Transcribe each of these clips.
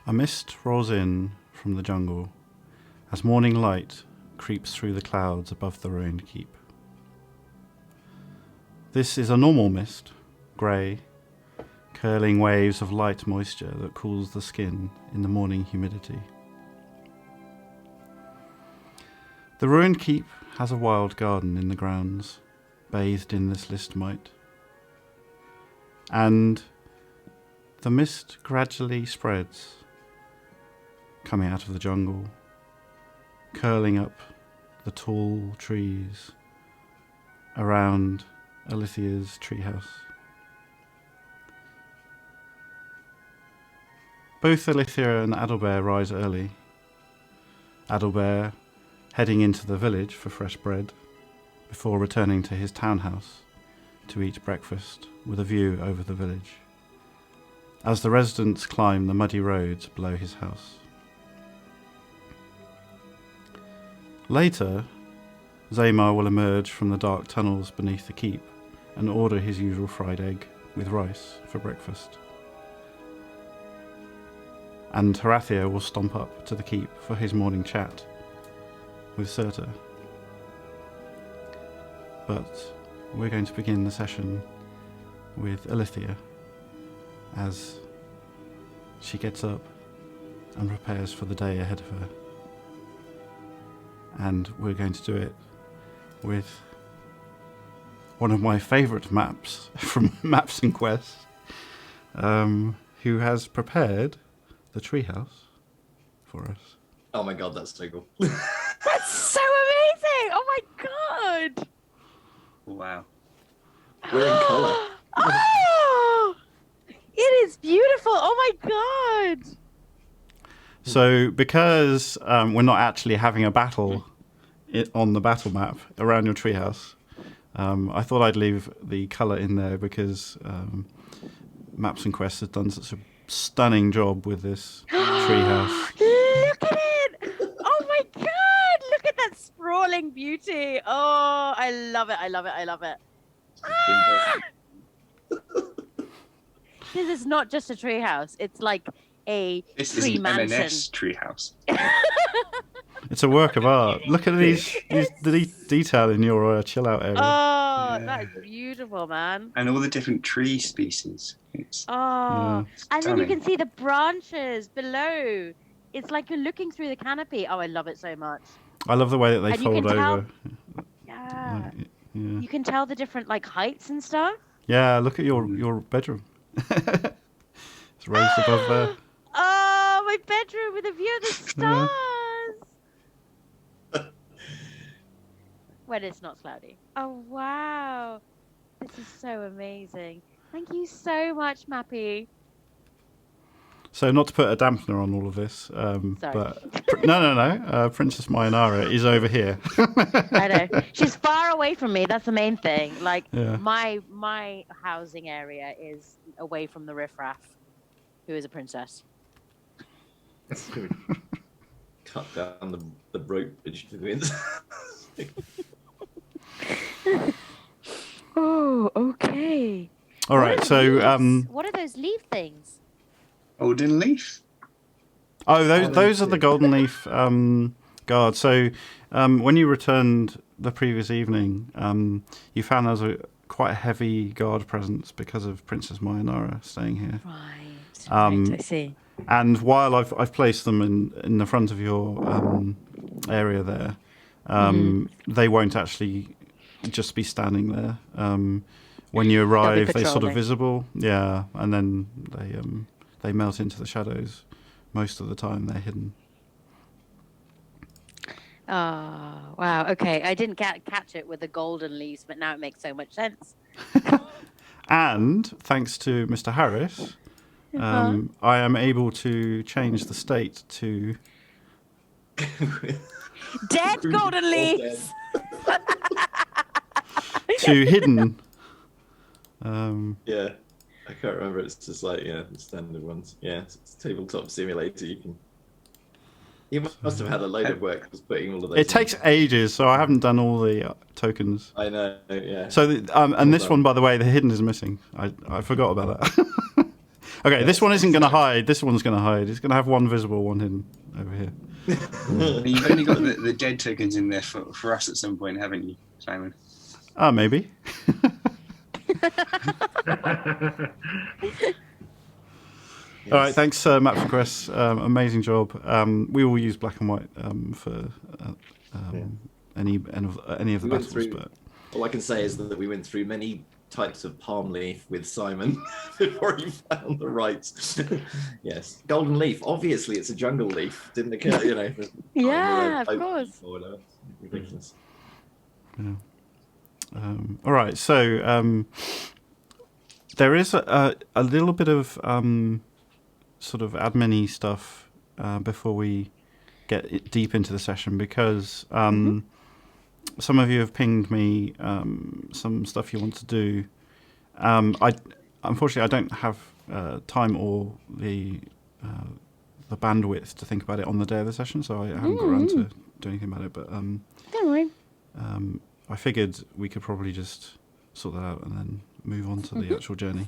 A mist rolls in from the jungle as morning light creeps through the clouds above the ruined keep. This is a normal mist, grey, curling waves of light moisture that cools the skin in the morning humidity. The ruined keep has a wild garden in the grounds, bathed in this listmite. And the mist gradually spreads, coming out of the jungle, curling up the tall trees around Alithia's treehouse. Both Alithia and Adalbert rise early. Adalbert heading into the village for fresh bread before returning to his townhouse to eat breakfast with a view over the village, as the residents climb the muddy roads below his house. Later, Zaymar will emerge from the dark tunnels beneath the keep and order his usual fried egg with rice for breakfast. And Horathia will stomp up to the keep for his morning chat with Serta. But we're going to begin the session with Alithia as she gets up and prepares for the day ahead of her. And we're going to do it with one of my favourite maps from Maps and Quests, who has prepared the treehouse for us. Oh my god, that's so cool. That's so amazing! Oh my god! Wow. We're in colour. Oh! It is beautiful! Oh my god! So, because we're not actually having a battle on the battle map around your treehouse, I thought I'd leave the colour in there because Maps and Quests has done such a stunning job with this treehouse. Look at it! Oh my god! Look at that sprawling beauty! Oh, I love it! I love it! I love it! Ah! This is not just a treehouse; it's like a This is tree an mansion. M&S treehouse. It's a work of art. Look at the detail in your chill out area. Oh, Yeah. that is beautiful, man. And all the different tree species. It's Oh, and then you stunning. can see the branches below. It's like you're looking through the canopy. Oh, I love it so much. I love the way that they And you fold can tell- over. Yeah. Yeah. You can tell the different like heights and stuff. Yeah, look at your bedroom. It's raised above there. Oh, my bedroom with a view of the stars. When it's not cloudy. Oh, wow. This is so amazing. Thank you so much, Mappy. So not to put a dampener on all of this, Sorry. but no. Princess Mayonara is over here. I know. She's far away from me. That's the main thing. Like, Yeah. my housing area is away from the riffraff, who is a princess. Cut down the rope bridge to the wind. Oh, okay. All right, so What are those leaf things? golden leaf. those are the golden leaf guards. So when you returned the previous evening, you found there was quite a heavy guard presence because of Princess Mayonara staying here. Right, I see. And while I've placed them in the front of your area there, they won't actually just be standing there. When you arrive, they're sort of patrolling. visible, yeah, and then they melt into the shadows. Most of the time, they're hidden. Oh, wow. Okay, I didn't catch it with the golden leaves, but now it makes so much sense. And thanks to Mr. Harris, I am able to change the state to Dead golden leaves. to hidden. Yeah, I can't remember. It's just like the standard ones. Yeah, it's tabletop simulator. You must have had a load of work just putting all of those. It takes ages, so I haven't done all the tokens. I know. Yeah. So and this one, by the way, the hidden is missing. I forgot about that. Okay, this one isn't going to hide. This one's going to hide. It's going to have one visible, one hidden over here. You've only got the dead tokens in there for us at some point, haven't you, Simon? Maybe. Yes. All right, thanks, Matt for Chris. Amazing job. We will use black and white for any of the We went battles. through- But All I can say is that we went through many types of palm leaf with Simon before he found the right. Yes, golden leaf. Obviously, it's a jungle leaf. Didn't occur, you know. Yeah, of oak course. leaf or whatever. Ridiculous. yeah. All right, so there is a little bit of sort of admin-y stuff before we get deep into the session, because some of you have pinged me some stuff you want to do. Unfortunately, I don't have time or the bandwidth to think about it on the day of the session, so I haven't got around to do anything about it. But Don't worry. I figured we could probably just sort that out and then move on to the actual journey.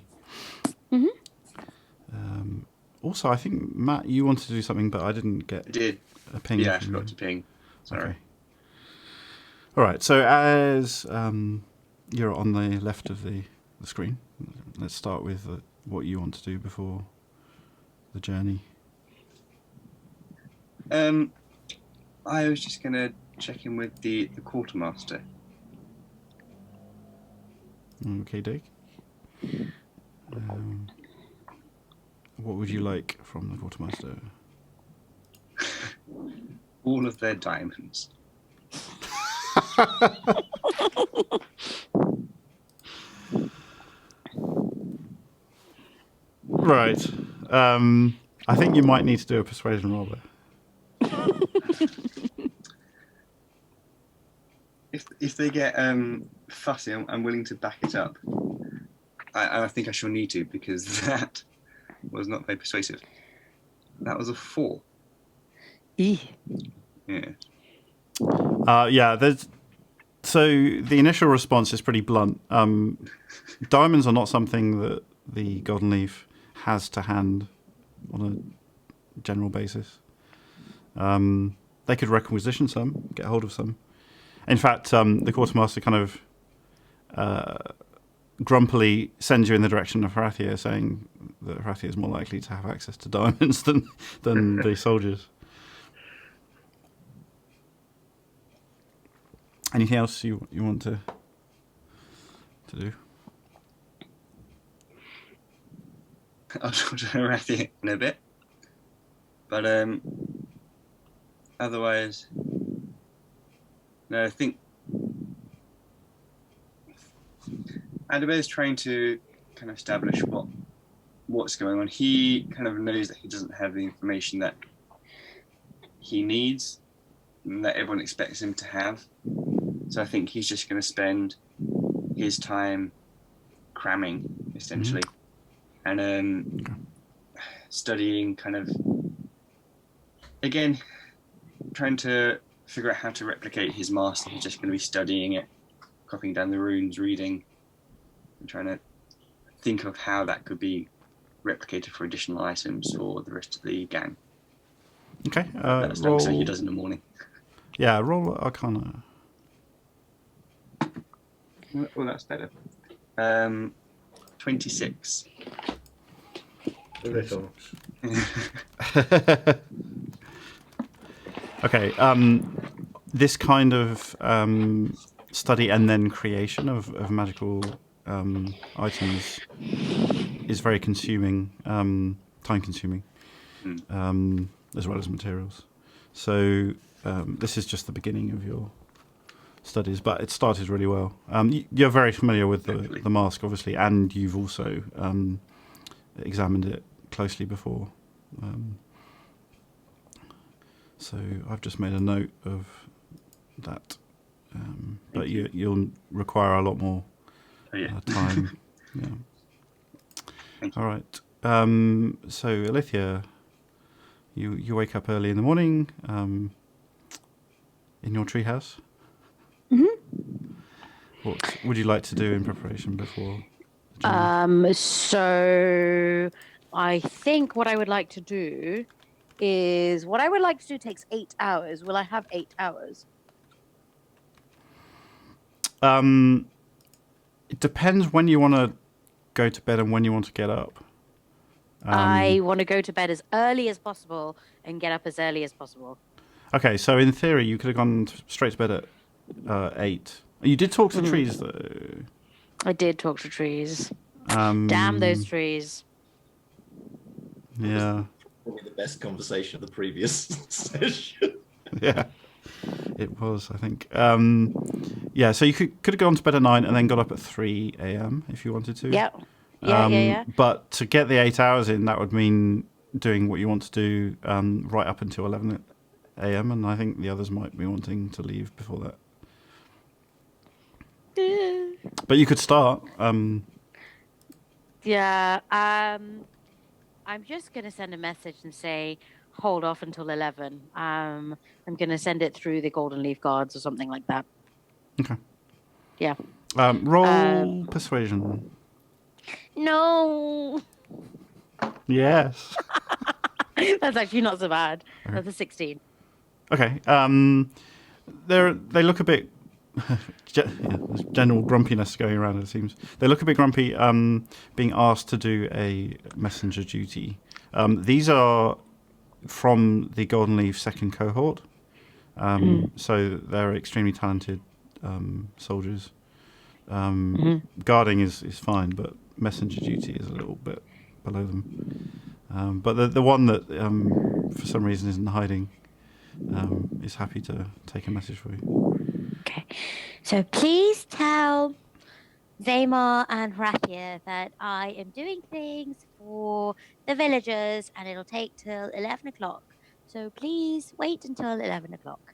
Also, I think, Matt, you wanted to do something, but I didn't get I did. a ping. Yeah, I from forgot you. to ping. Sorry. Okay. All right, so as you're on the left of the screen, let's start with what you want to do before the journey. I was just going to check in with the quartermaster. Okay, Dick. What would you like from the quartermaster? All of their diamonds. Right. I think you might need to do a persuasion roll there. If they get fussy, I'm willing to back it up. I think I shall need to, because that was not very persuasive. That was a 4. Yeah. Yeah, so the initial response is pretty blunt. Diamonds are not something that the Golden Leaf has to hand on a general basis. They could requisition some, get hold of some. In fact, the quartermaster kind of grumpily sends you in the direction of Harathia, saying that Harathia is more likely to have access to diamonds than the soldiers. Anything else you want to do? I'll talk to Harathia in a bit. But otherwise, no, I think Adabé is trying to kind of establish what's going on. He kind of knows that he doesn't have the information that he needs and that everyone expects him to have. So I think he's just going to spend his time cramming, essentially, and studying, kind of, again, trying to figure out how to replicate his master. He's just going to be studying it, copying down the runes, reading, and trying to think of how that could be replicated for additional items for the rest of the gang. Okay. That's something he does in the morning. Yeah, roll Arcana. Well, that's better. 26. A little. Okay. This kind of study and then creation of magical items is very consuming, time-consuming, as well as materials. So this is just the beginning of your studies, but it started really well. You're very familiar with the mask, obviously, and you've also examined it closely before. So I've just made a note of that. But you'll require a lot more time. Yeah. All right. So Alethea, you wake up early in the morning in your treehouse. What would you like to do in preparation before the journey? So I think what I would like to do takes 8 hours. Will I have 8 hours? It depends when you want to go to bed and when you want to get up. I want to go to bed as early as possible and get up as early as possible. Okay, so in theory, you could have gone straight to bed at 8. You did talk to trees, though. I did talk to trees. Damn those trees. Yeah. Probably the best conversation of the previous session. Yeah, it was, I think. Yeah, so you could have gone to bed at 9 and then got up at 3 a.m. if you wanted to. Yeah. Yeah. But to get the 8 hours in, that would mean doing what you want to do right up until 11 a.m. And I think the others might be wanting to leave before that. But you could start. Yeah. I'm just going to send a message and say, hold off until 11. I'm going to send it through the Golden Leaf Guards or something like that. Okay. Yeah. Roll persuasion. No. Yes. That's actually not so bad. Okay. That's a 16. Okay. They look a bit... there's general grumpiness going around, it seems. They look a bit grumpy being asked to do a messenger duty. These are from the Golden Leaf second cohort. So they're extremely talented soldiers. Guarding is fine, but messenger duty is a little bit below them. But the one that for some reason isn't hiding is happy to take a message for you. Okay, so please tell Zaymar and Rathia that I am doing things for the villagers and it'll take till 11 o'clock. So please wait until 11 o'clock.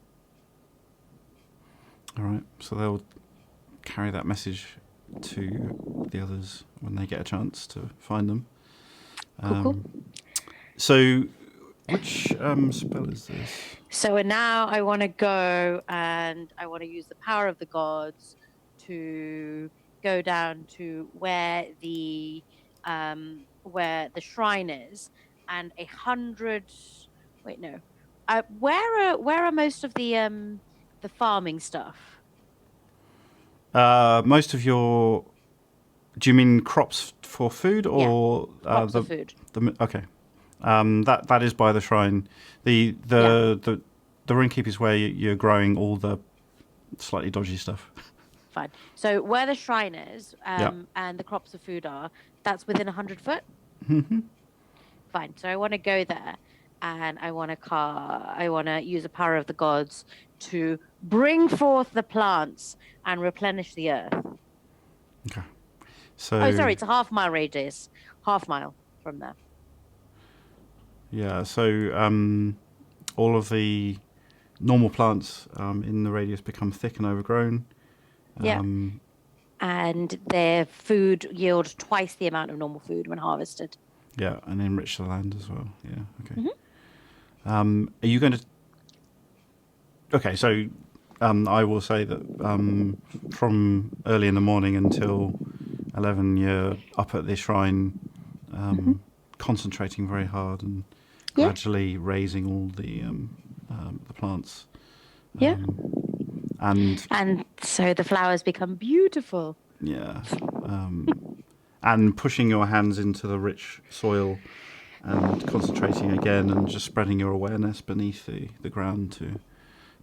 All right, so they'll carry that message to the others when they get a chance to find them. Cool. So, which spell is this? So now I want to go and I want to use the power of the gods to go down to where the shrine is, and 100. Wait, no. Where are most of the farming stuff? Most of your. Do you mean crops for food or Crops for food? Okay. That is by the shrine. The Runekeep is where you're growing all the slightly dodgy stuff. Fine. So where the shrine is and the crops of food are, that's within 100 foot? Mm-hmm. Fine. So I want to go there and I want to use the power of the gods to bring forth the plants and replenish the earth. Okay. So. Oh, sorry. It's a half-mile radius. Half-mile from there. Yeah, so all of the normal plants in the radius become thick and overgrown. Yeah. And their food yield twice the amount of normal food when harvested. Yeah, and enrich the land as well. Yeah, okay. Mm-hmm. Are you going to... Okay, so I will say that from early in the morning until 11, you're up at the shrine concentrating very hard and gradually raising all the plants. And so the flowers become beautiful. Yeah. And pushing your hands into the rich soil and concentrating again and just spreading your awareness beneath the ground to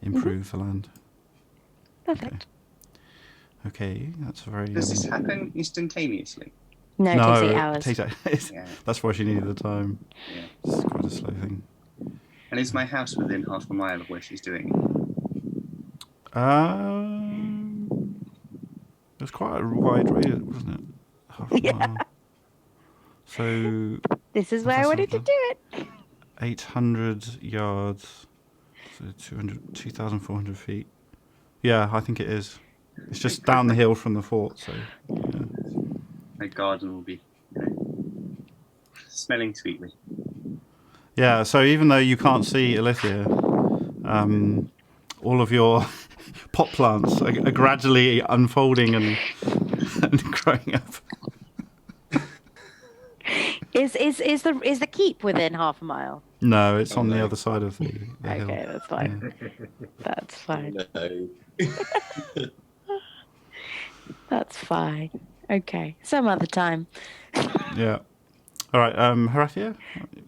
improve the land. Perfect. Okay, that's a very... Does this happen instantaneously? No, it takes 8 hours. It takes That's why she needed the time. Yeah. It's quite a slow thing. And is my house within half a mile of where she's doing it? It was quite a wide radius, wasn't it? Half a mile. So... This is where I wanted to do it. 800 yards, so 2,400 feet. Yeah, I think it is. It's just down the hill from the fort, so... Yeah. My garden will be smelling sweetly. Yeah, so even though you can't see Alithia, all of your pot plants are gradually unfolding and growing up. Is the keep within half a mile? No, it's Oh, on the no. other side of the hill. Okay, that's fine. That's fine. No. That's fine. Okay, some other time. Yeah. All right, Horatia,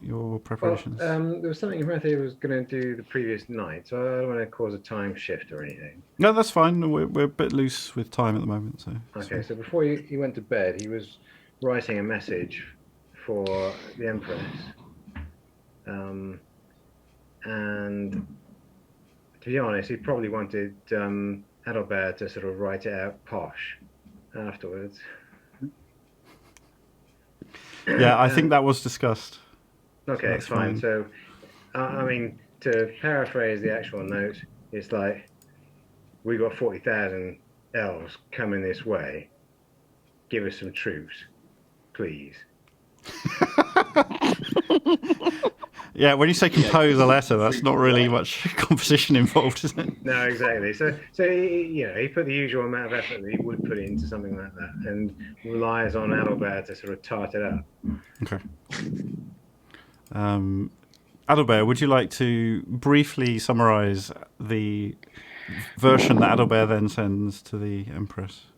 your Well, preparations. there was something Matthew was going to do the previous night, so I don't want to cause a time shift or anything. No, that's fine. We're a bit loose with time at the moment, so. Okay, so before he went to bed, he was writing a message for the Empress. And to be honest, he probably wanted Adalbert to sort of write it out posh afterwards. Yeah, I think that was discussed. Okay, That's fine. fine. So, I mean, to paraphrase the actual note, it's like, we got 40,000 elves coming this way. Give us some troops, please. Yeah, when you say compose a letter, that's not really much composition involved, is it? No, exactly. So he put the usual amount of effort that he would put into something like that, and relies on Adalbert to sort of tart it up. Okay. Adalbert, would you like to briefly summarise the version that Adalbert then sends to the Empress?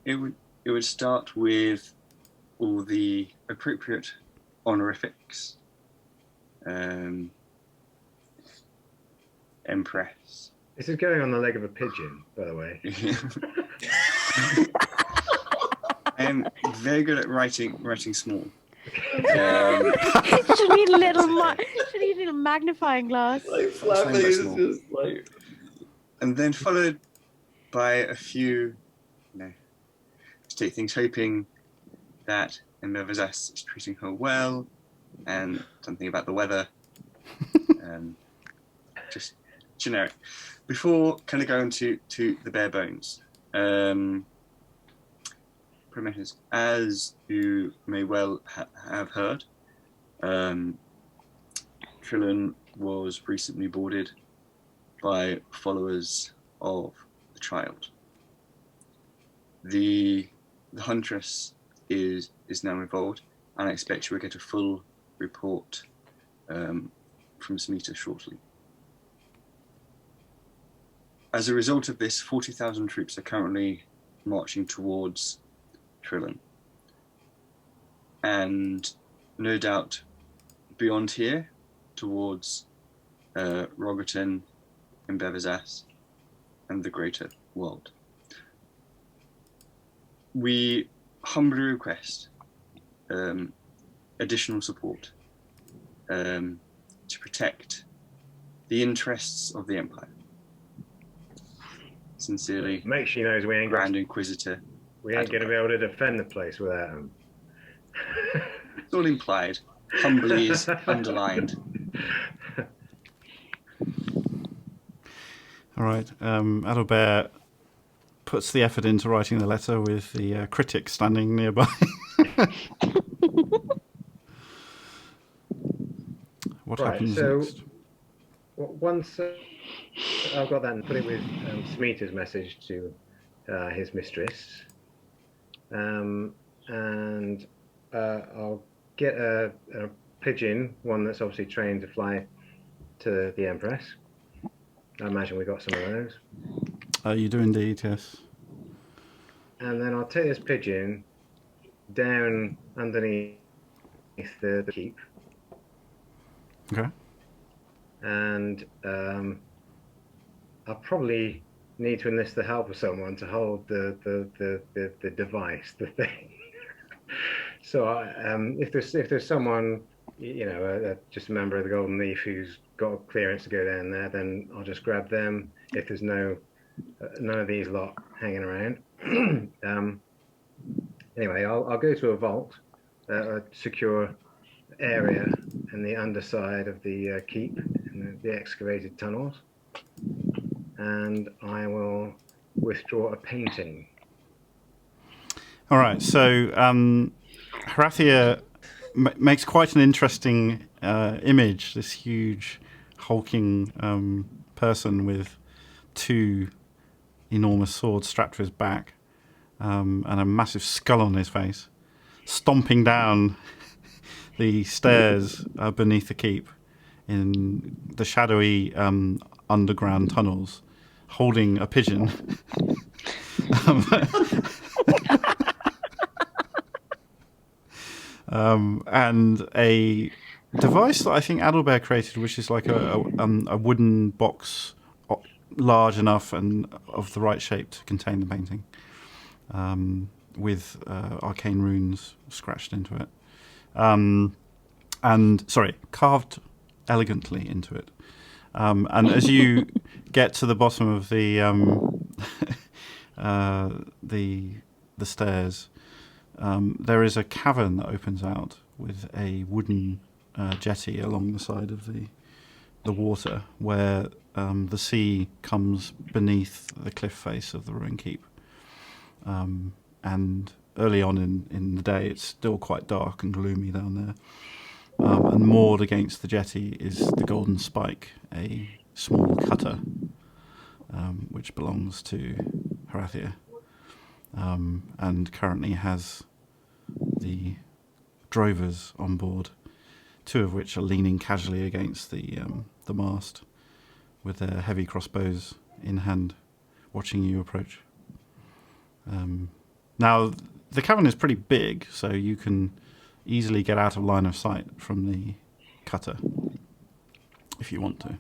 It would start with all the appropriate honorifics. Empress. This is going on the leg of a pigeon, by the way. I am very good at writing small. Should need a little magnifying glass. Like Flappy is Small. just like. And then followed by a few, state things, hoping that Embervazas is treating her well, and something about the weather, just generic. Before kind of going to the bare bones, Prometheus, as you may well have heard, Trillon was recently boarded by followers of the child. The huntress is now involved, and I expect you will get a full report from Smita shortly. As a result of this, 40,000 troops are currently marching towards Trillon. And no doubt beyond here, towards Rogerton and Bevazas and the greater world. We humbly request additional support to protect the interests of the Empire. Sincerely, Make sure he knows we ain't Grand Inquisitor. going to be able to defend the place without him. It's all implied. Humbly is underlined. All right. Adalbert puts the effort into writing the letter with the critic standing nearby. What happens next? Once I've got that and put it with Smita's message to his mistress, and I'll get a pigeon, one that's obviously trained to fly to the Empress. I imagine we got some of those. You do indeed, yes. And then I'll take this pigeon down underneath the keep. Okay. And I'll probably need to enlist the help of someone to hold the device, the thing. So if there's someone, just a member of the Golden Leaf who's got clearance to go down there, then I'll just grab them. If there's none of these lot hanging around. Anyway, I'll go to a vault, a secure area in the underside of the keep, in the excavated tunnels, and I will withdraw a painting. All right. So Horatia makes quite an interesting image. This huge, hulking person with two enormous sword strapped to his back, and a massive skull on his face, stomping down the stairs beneath the keep in the shadowy underground tunnels, holding a pigeon. And a device that I think Adalbert created, which is like a wooden box large enough and of the right shape to contain the painting, with arcane runes scratched into it, carved elegantly into it. And as you get to the bottom of the stairs, there is a cavern that opens out with a wooden jetty along the side of the water, where the sea comes beneath the cliff face of the ruined keep. And early on in the day, it's still quite dark and gloomy down there. And moored against the jetty is the Golden Spike, a small cutter, which belongs to Horathia, and currently has the drovers on board, two of which are leaning casually against the mast, with their heavy crossbows in hand, watching you approach. Now, the cavern is pretty big, so you can easily get out of line of sight from the cutter, if you want to.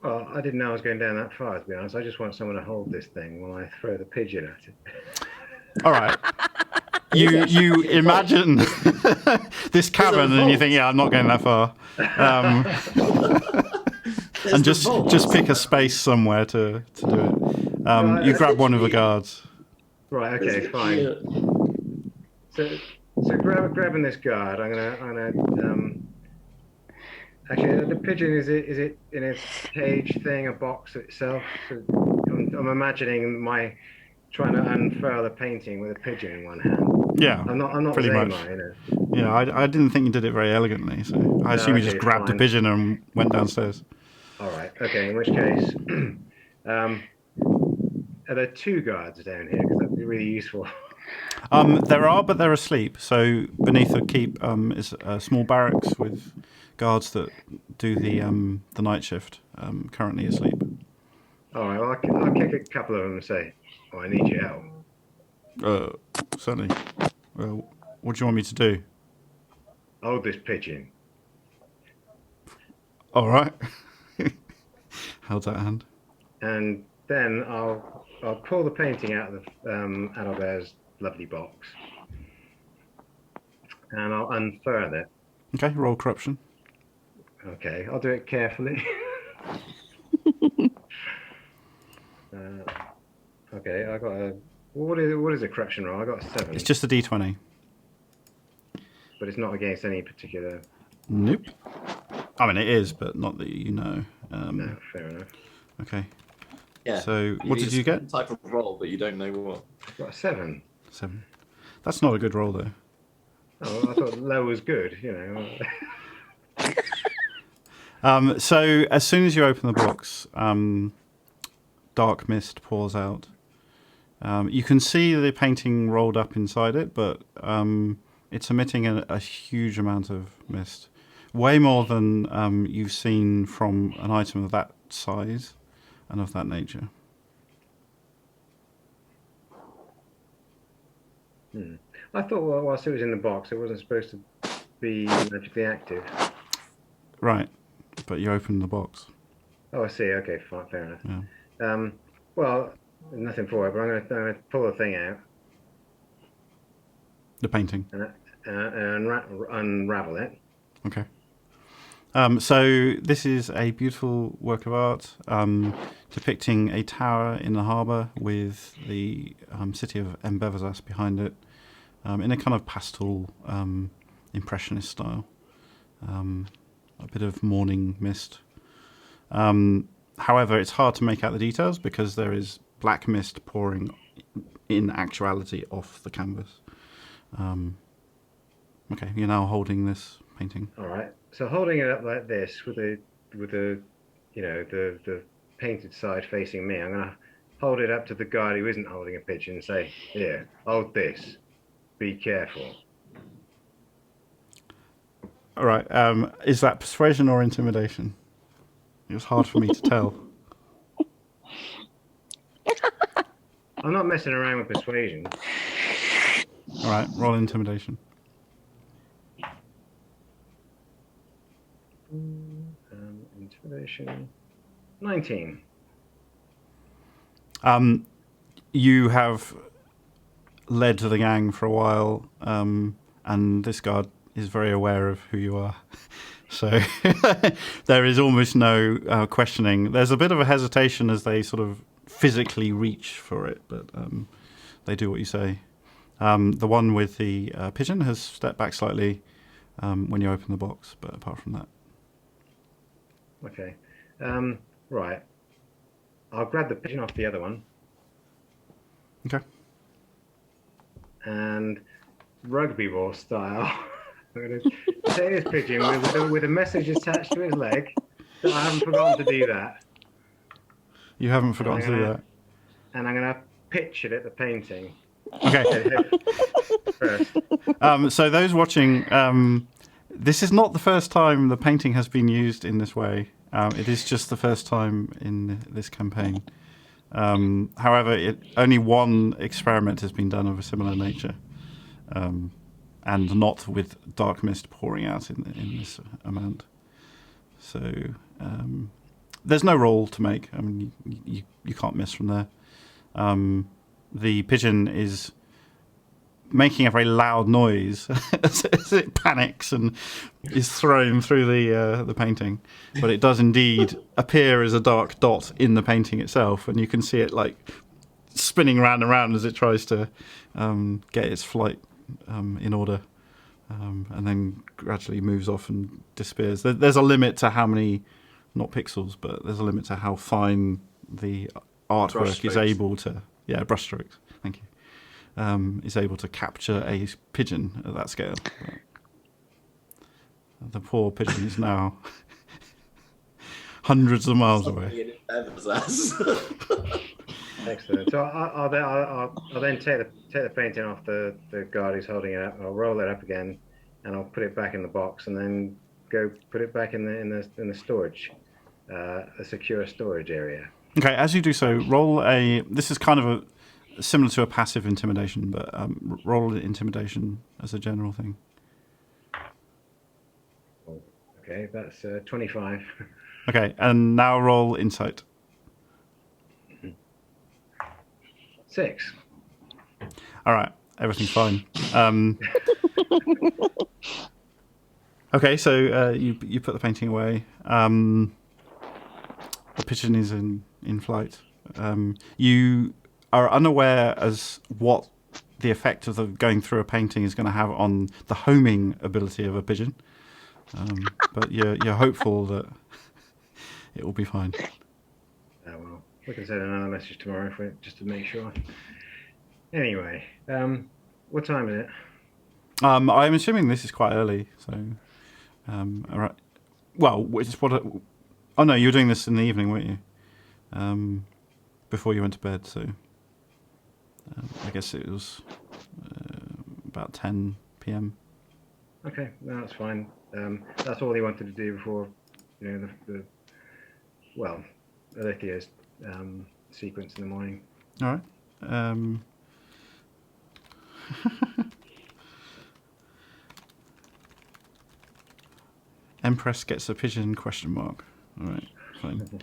Well, I didn't know I was going down that far, to be honest. I just want someone to hold this thing while I throw the pigeon at it. All right. You imagine this cavern and you think, yeah, I'm not going that far. And just pick a space somewhere to do it. Right, you grab one of the guards. Right, okay, fine. So grabbing this guard, I'm gonna actually, the pigeon, is it in a cage thing, a box itself? So I'm imagining trying to unfurl the painting with a pigeon in one hand. Yeah, I'm not pretty Zema, much. you know. Yeah, I didn't think you did it very elegantly, so I assume you just grabbed the pigeon and went downstairs. All right, okay, in which case, are there two guards down here? Because that'd be really useful. There are, but they're asleep. So beneath the keep is a small barracks with guards that do the night shift, currently asleep. All right, well, I'll kick a couple of them and say, "Oh, I need your help." Certainly. Well, what do you want me to do? Hold this pigeon. All right. Held that hand. And then I'll pull the painting out of Adalbert's lovely box, and I'll unfurl it. Okay, roll corruption. Okay, I'll do it carefully. Okay, I got a. What is a corruption roll? I got a 7. It's just a d20. But it's not against any particular. Nope. I mean, it is, but not that you know. No, fair enough. Okay. Yeah. So, what did you get? Type of roll, but you don't know what. I got a 7. 7. That's not a good roll, though. Oh, I thought low was good, you know. So, as soon as you open the box, dark mist pours out. You can see the painting rolled up inside it, but it's emitting a huge amount of mist. Way more than you've seen from an item of that size and of that nature. I thought whilst it was in the box, it wasn't supposed to be magically active. Right, but you opened the box. Oh, I see. Okay, fine, fair enough. Yeah. Well, nothing for it, but I'm going to pull the thing out. The painting. And unravel it. Okay. So this is a beautiful work of art depicting a tower in the harbour with the city of Embevazas behind it, in a kind of pastel impressionist style. A bit of morning mist. However, it's hard to make out the details because there is black mist pouring in actuality off the canvas. Okay, you're now holding this painting. All right. So holding it up like this with the you know the painted side facing me, I'm gonna hold it up to the guard who isn't holding a pigeon and say, "Here, hold this. Be careful." All right. Is that persuasion or intimidation? It was hard for me to tell. I'm not messing around with persuasion. All right. Roll intimidation. Intimidation. 19. You have led the gang for a while, and this guard is very aware of who you are. So there is almost no questioning. There's a bit of a hesitation as they sort of physically reach for it, but they do what you say. The one with the pigeon has stepped back slightly when you open the box, but apart from that. Okay. Right. I'll grab the pigeon off the other one. Okay. And rugby ball style, I'm going to take this pigeon with a message attached to his leg. So I haven't forgotten to do that. You haven't forgotten to do that. And I'm going to pitch it at the painting. Okay. First. So those watching, this is not the first time the painting has been used in this way. It is just the first time in this campaign. However, only one experiment has been done of a similar nature, and not with dark mist pouring out in this amount. So there's no roll to make. I mean, you can't miss from there. The pigeon is making a very loud noise as it panics and is thrown through the painting, but it does indeed appear as a dark dot in the painting itself, and you can see it like spinning round and round as it tries to get its flight in order, and then gradually moves off and disappears. There's a limit to how many, not pixels, but there's a limit to how fine the artwork is able to, brushstrokes, thank you, is able to capture a pigeon at that scale. But the poor pigeon is now hundreds of miles away. Excellent. So I'll then take the painting off the guard who's holding it up. I'll roll it up again, and I'll put it back in the box, and then go put it back in the storage, a secure storage area. Okay, as you do so, roll a. This is kind of similar to a passive intimidation, but roll intimidation as a general thing. Okay, that's 25. Okay, and now roll insight. 6. All right, everything's fine. Okay, so you put the painting away. The pigeon is in flight. You are unaware as what the effect of the going through a painting is going to have on the homing ability of a pigeon, but you're hopeful that it will be fine. Oh well, we can send another message tomorrow just to make sure. Anyway, what time is it? I'm assuming this is quite early, so all right. Well, it's what. Oh no, you were doing this in the evening, weren't you? Before you went to bed, so I guess it was about 10 p.m. Okay, no, that's fine. That's all he wanted to do before, the Aletheia's sequence in the morning. All right. Empress gets a pigeon ? All right, fine.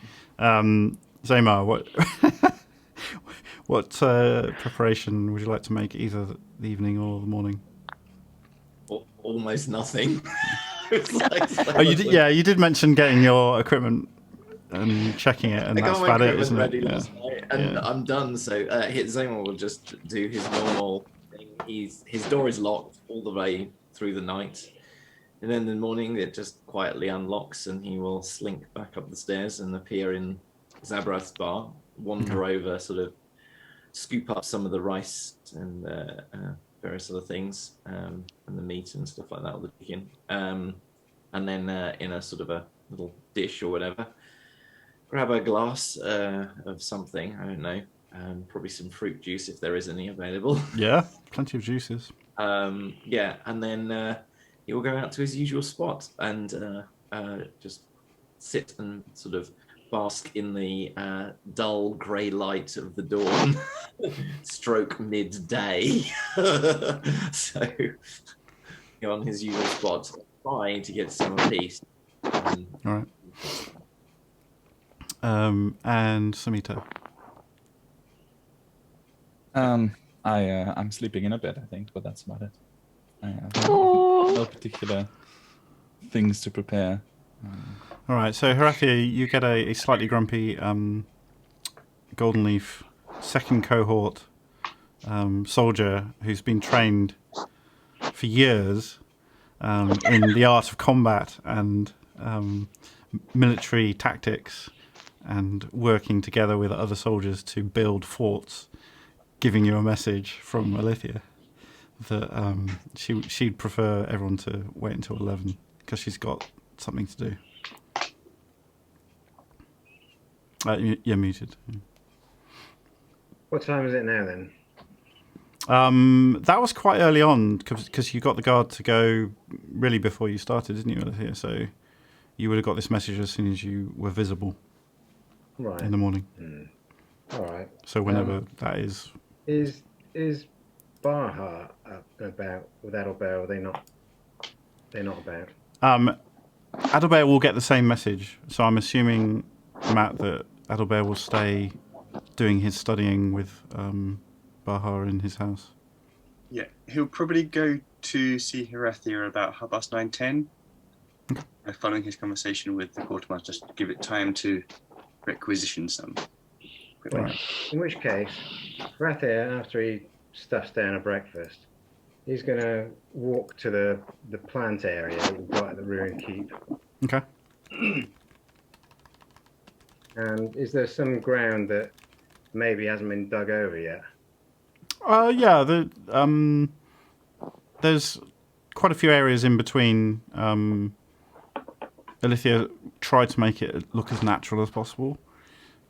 Zamar, what preparation would you like to make, either the evening or the morning? Almost nothing. You did mention getting your equipment and checking it, and that's about it, isn't it? Last night, and I'm done. So Zamar will just do his normal thing. His door is locked all the way through the night. And then in the morning, it just quietly unlocks, and he will slink back up the stairs and appear in Zabrath's bar, wander over, sort of scoop up some of the rice and various other things, and the meat and stuff like that, or the chicken. And then in a sort of a little dish or whatever, grab a glass of something, I don't know, probably some fruit juice if there is any available. Yeah, plenty of juices. Yeah, and then he will go out to his usual spot and just sit and sort of bask in the dull grey light of the dawn, stroke midday. So go on his usual spot, trying to get some peace. All right. And Samita. I'm sleeping in a bed, I think, but that's about it. I have no particular things to prepare. All right, so Horathia, you get a slightly grumpy Golden Leaf second cohort soldier who's been trained for years in the art of combat and military tactics and working together with other soldiers to build forts, giving you a message from Alithia that she'd prefer everyone to wait until 11 because she's got something to do. You're muted. What time is it now then? That was quite early on because you got the guard to go really before you started, didn't you, Alithia? So you would have got this message as soon as you were visible in the morning. All right. So whenever that is. Is Baha about with Adalbert? Or are they not? They're not about. Adalbert will get the same message. So I'm assuming, Matt, that Adalbert will stay doing his studying with Baha in his house. Yeah, he'll probably go to see Horathia about 9:10. Following his conversation with the quartermaster, just give it time to requisition some. Right. In which case, Horathia, after he stuffs down a breakfast, he's going to walk to the plant area that we've got at the ruined keep. Okay. And is there some ground that maybe hasn't been dug over yet? Yeah, there's quite a few areas in between. Alithia tried to make it look as natural as possible.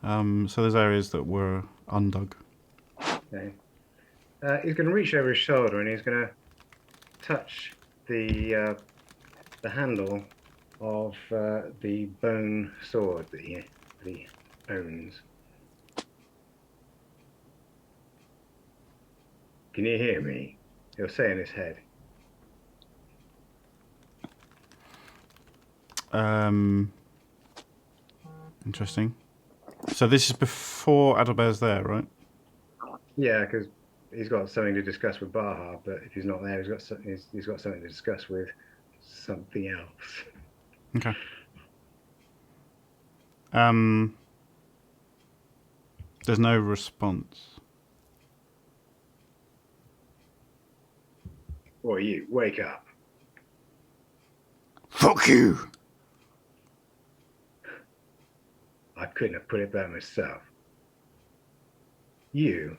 So there's areas that were undug. Okay. He's going to reach over his shoulder and he's going to touch the handle of the bone sword that he owns. Can you hear me? He'll say in his head. Interesting. So this is before Adalbert's there, right? Yeah, because he's got something to discuss with Baha, but if he's not there, he's got something to discuss with something else. Okay. There's no response. Or you, wake up. Fuck you! I couldn't have put it better myself. You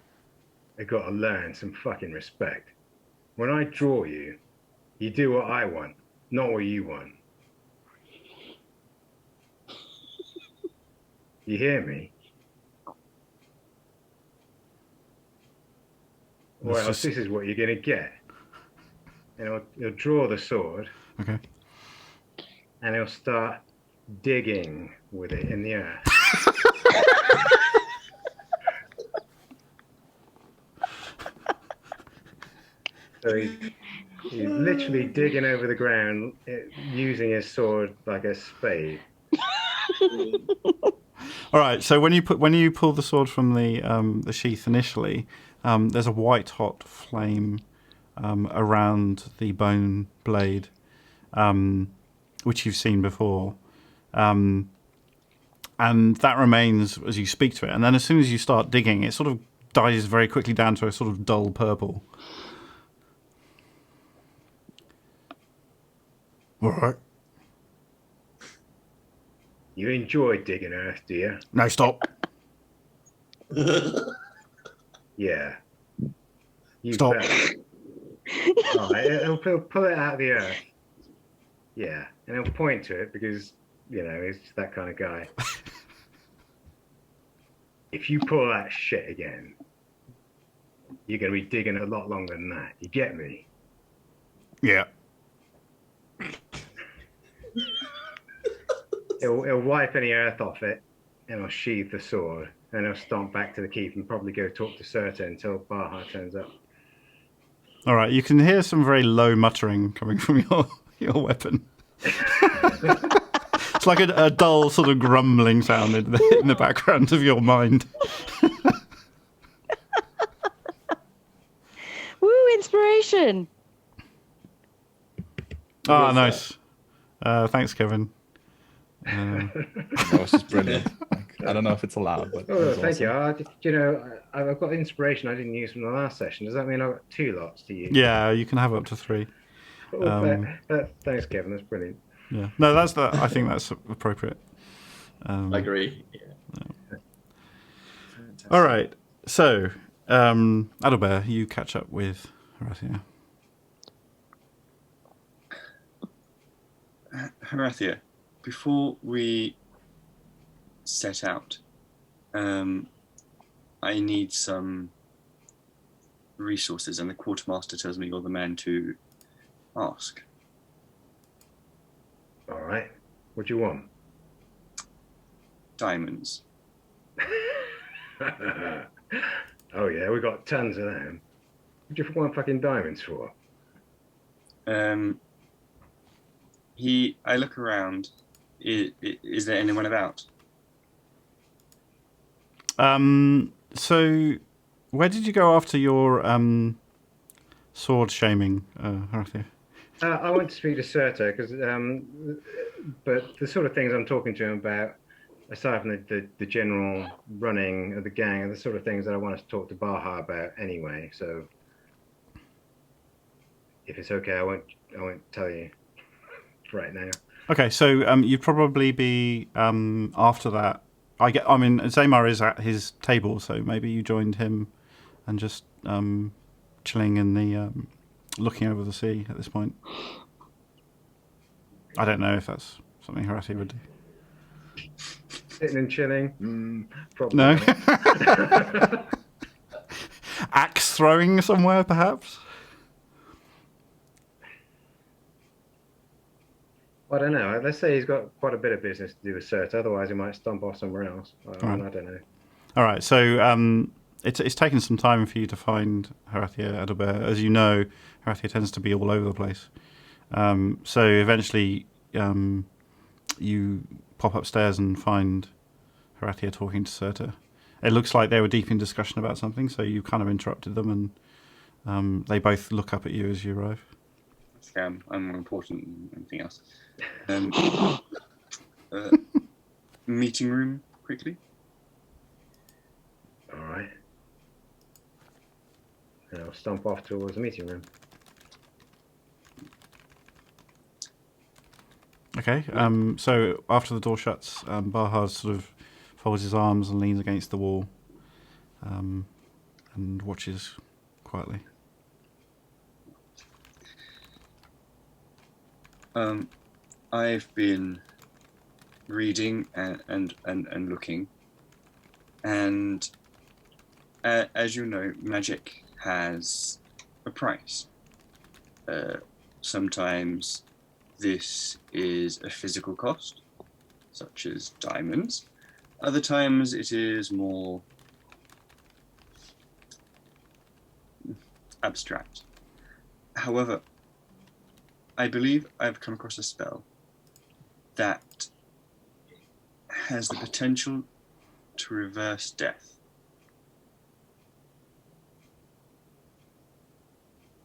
have got to learn some fucking respect. When I draw you, you do what I want, not what you want. You hear me? Or else this is what you're going to get. And he'll draw the sword. Okay. And he'll start digging with it in the earth. So he's literally digging over the ground using his sword like a spade. All right. So when you pull the sword from the sheath initially, there's a white hot flame around the bone blade, which you've seen before, and that remains as you speak to it. And then as soon as you start digging, it sort of dies very quickly down to a sort of dull purple. All right. You enjoy digging earth, do you? No, stop. Yeah. You Stop. better. All right, he'll pull it out of the earth. Yeah, and he'll point to it because, you know, he's that kind of guy. if you pull that shit again, you're going to be digging a lot longer than that. You get me? Yeah. He'll wipe any earth off it, and he'll sheathe the sword, and he'll stomp back to the keep and probably go talk to Serta until Baha turns up. All right, you can hear some very low muttering coming from your weapon. It's like a dull sort of grumbling sound in the background of your mind. Woo, inspiration. Ah, nice. Thanks, Kevin. That was just brilliant. Like, I don't know if it's allowed, but it Oh, was thank awesome. you. I've got inspiration I didn't use from the last session. Does that mean I've got 2 lots to use? Yeah, you can have up to 3. Thanks, Kevin. That's brilliant. Yeah. No, I think that's appropriate. I agree. Yeah. All right. So, Adalbert, you catch up with Horatia. Horatia, before we set out, I need some resources, and the quartermaster tells me you're the man to ask. All right. What do you want? Diamonds. Oh, yeah, we got tons of them. What do you want fucking diamonds for? I look around. Is there anyone about? So, where did you go after your sword shaming, Horatia? I went to speak to Serta, but the sort of things I'm talking to him about, aside from the general running of the gang, are the sort of things that I want to talk to Baha about anyway. So, if it's okay, I won't tell you right now. Okay, so you'd probably be after that. I mean, Zamar is at his table, so maybe you joined him and just chilling in the looking over the sea at this point. I don't know if that's something Horatia would do. Sitting and chilling? Probably No. not. Axe throwing somewhere, perhaps? I don't know. Let's say he's got quite a bit of business to do with Serta. Otherwise, he might stomp off somewhere else. I don't know. All right. So it's taken some time for you to find Horatia Adalbert. As you know, Horatia tends to be all over the place. So eventually, you pop upstairs and find Horatia talking to Serta. It looks like they were deep in discussion about something, so you kind of interrupted them, and they both look up at you as you arrive. I'm more important than anything else. Meeting room, quickly. All right. And I'll stomp off towards the meeting room. Okay. So after the door shuts, Baha sort of folds his arms and leans against the wall, and watches quietly. I've been reading and looking, and as you know, magic has a price. Sometimes this is a physical cost, such as diamonds. Other times it is more abstract. However, I believe I've come across a spell that has the potential to reverse death.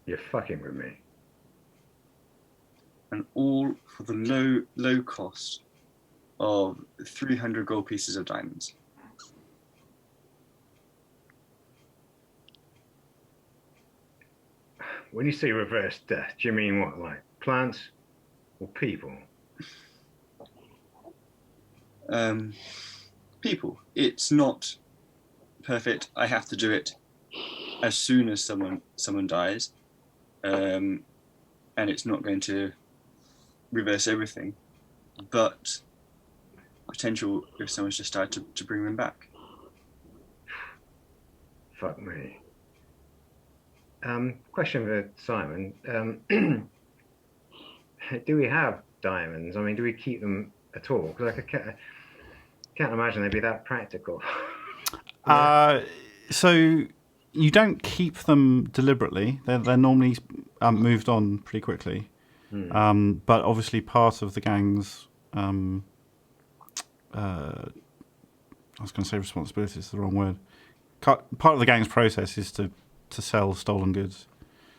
You're fucking with me. And all for the low cost of 300 gold pieces of diamonds. When you say reverse death, do you mean what, like plants or people? People. It's not perfect. I have to do it as soon as someone dies, and it's not going to reverse everything, but potential if someone's just died to bring them back. Fuck me. Question for Simon. Do we have diamonds? I mean, do we keep them at all? Because I can't imagine they'd be that practical. So you don't keep them deliberately. They're normally moved on pretty quickly. But obviously part of the gang's... I was going to say responsibility, it's the wrong word. Part of the gang's process is to sell stolen goods.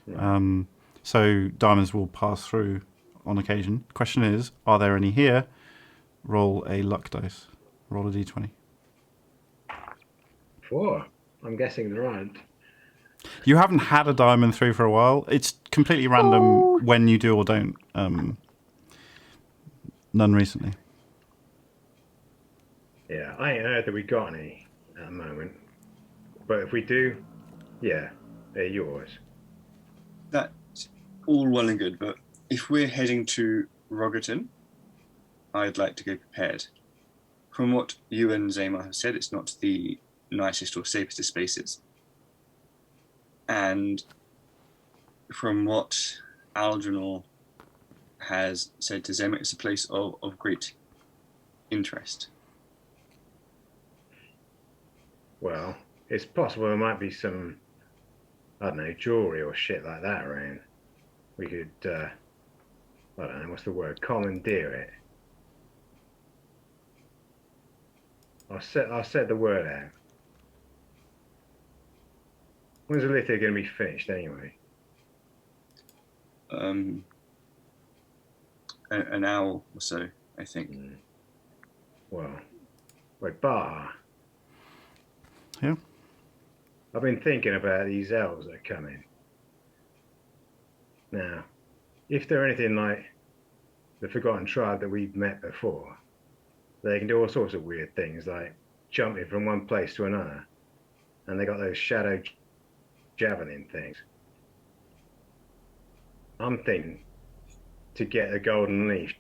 Right. So diamonds will pass through on occasion. Question is, are there any here? Roll a luck dice. Roll a d20. 4. I'm guessing there aren't. You haven't had a diamond through for a while. It's completely random when you do or don't. None recently. Yeah, I ain't heard that we got any at the moment. But if we do, yeah, they're yours. That's all well and good, but if we're heading to Rogerton, I'd like to go prepared. From what you and Zamar have said, it's not the nicest or safest of spaces. And from what Aldrinor has said to Zamar, it's a place of great interest. Well, it's possible there might be some, I don't know, jewelry or shit like that around. We could, I don't know, what's the word? Commandeer it. I'll set the word out. When's the lithium going to be finished anyway? An hour or so, I think. Well, wait, Bar. Yeah. I've been thinking about these elves that are coming. Now, if they're anything like the Forgotten Tribe that we've met before, they can do all sorts of weird things, like jumping from one place to another. And they got those shadow javelin things. I'm thinking to get the golden leaf,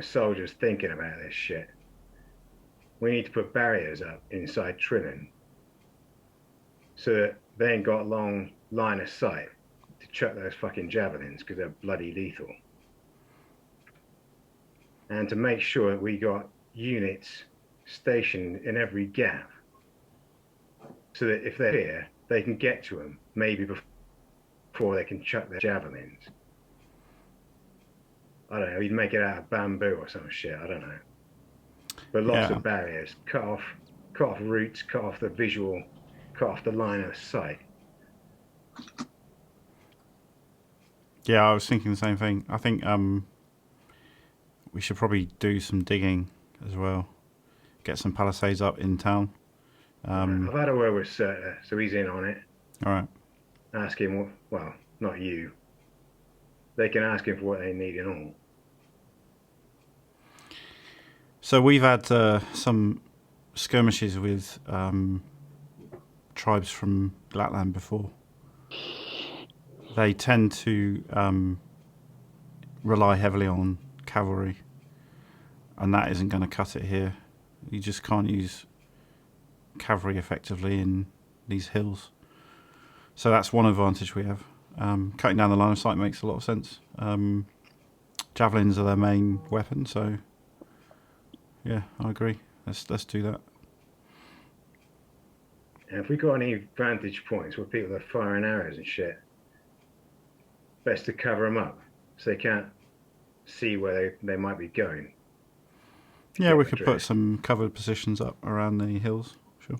soldiers thinking about this shit. We need to put barriers up inside Trillion so that they ain't got long line of sight to chuck those fucking javelins because they're bloody lethal. And to make sure that we got units stationed in every gap so that if they're here, they can get to them maybe before they can chuck their javelins. I don't know, you'd make it out of bamboo or some shit, I don't know. But lots of barriers, cut off routes, cut off the visual, cut off the line of sight. Yeah, I was thinking the same thing. I think we should probably do some digging as well. Get some palisades up in town. I've had a word with Serta, so he's in on it. All right. Ask him what, well, not you. They can ask him for what they need and all. So we've had some skirmishes with tribes from Lapland before. They tend to rely heavily on cavalry, and that isn't going to cut it here. You just can't use cavalry effectively in these hills. So that's one advantage we have. Cutting down the line of sight makes a lot of sense. Javelins are their main weapon, so yeah, I agree. Let's do that. And if we got any vantage points where people are firing arrows and shit, best to cover them up so they can't see where they might be going. Yeah, we could put some covered positions up around the hills, sure.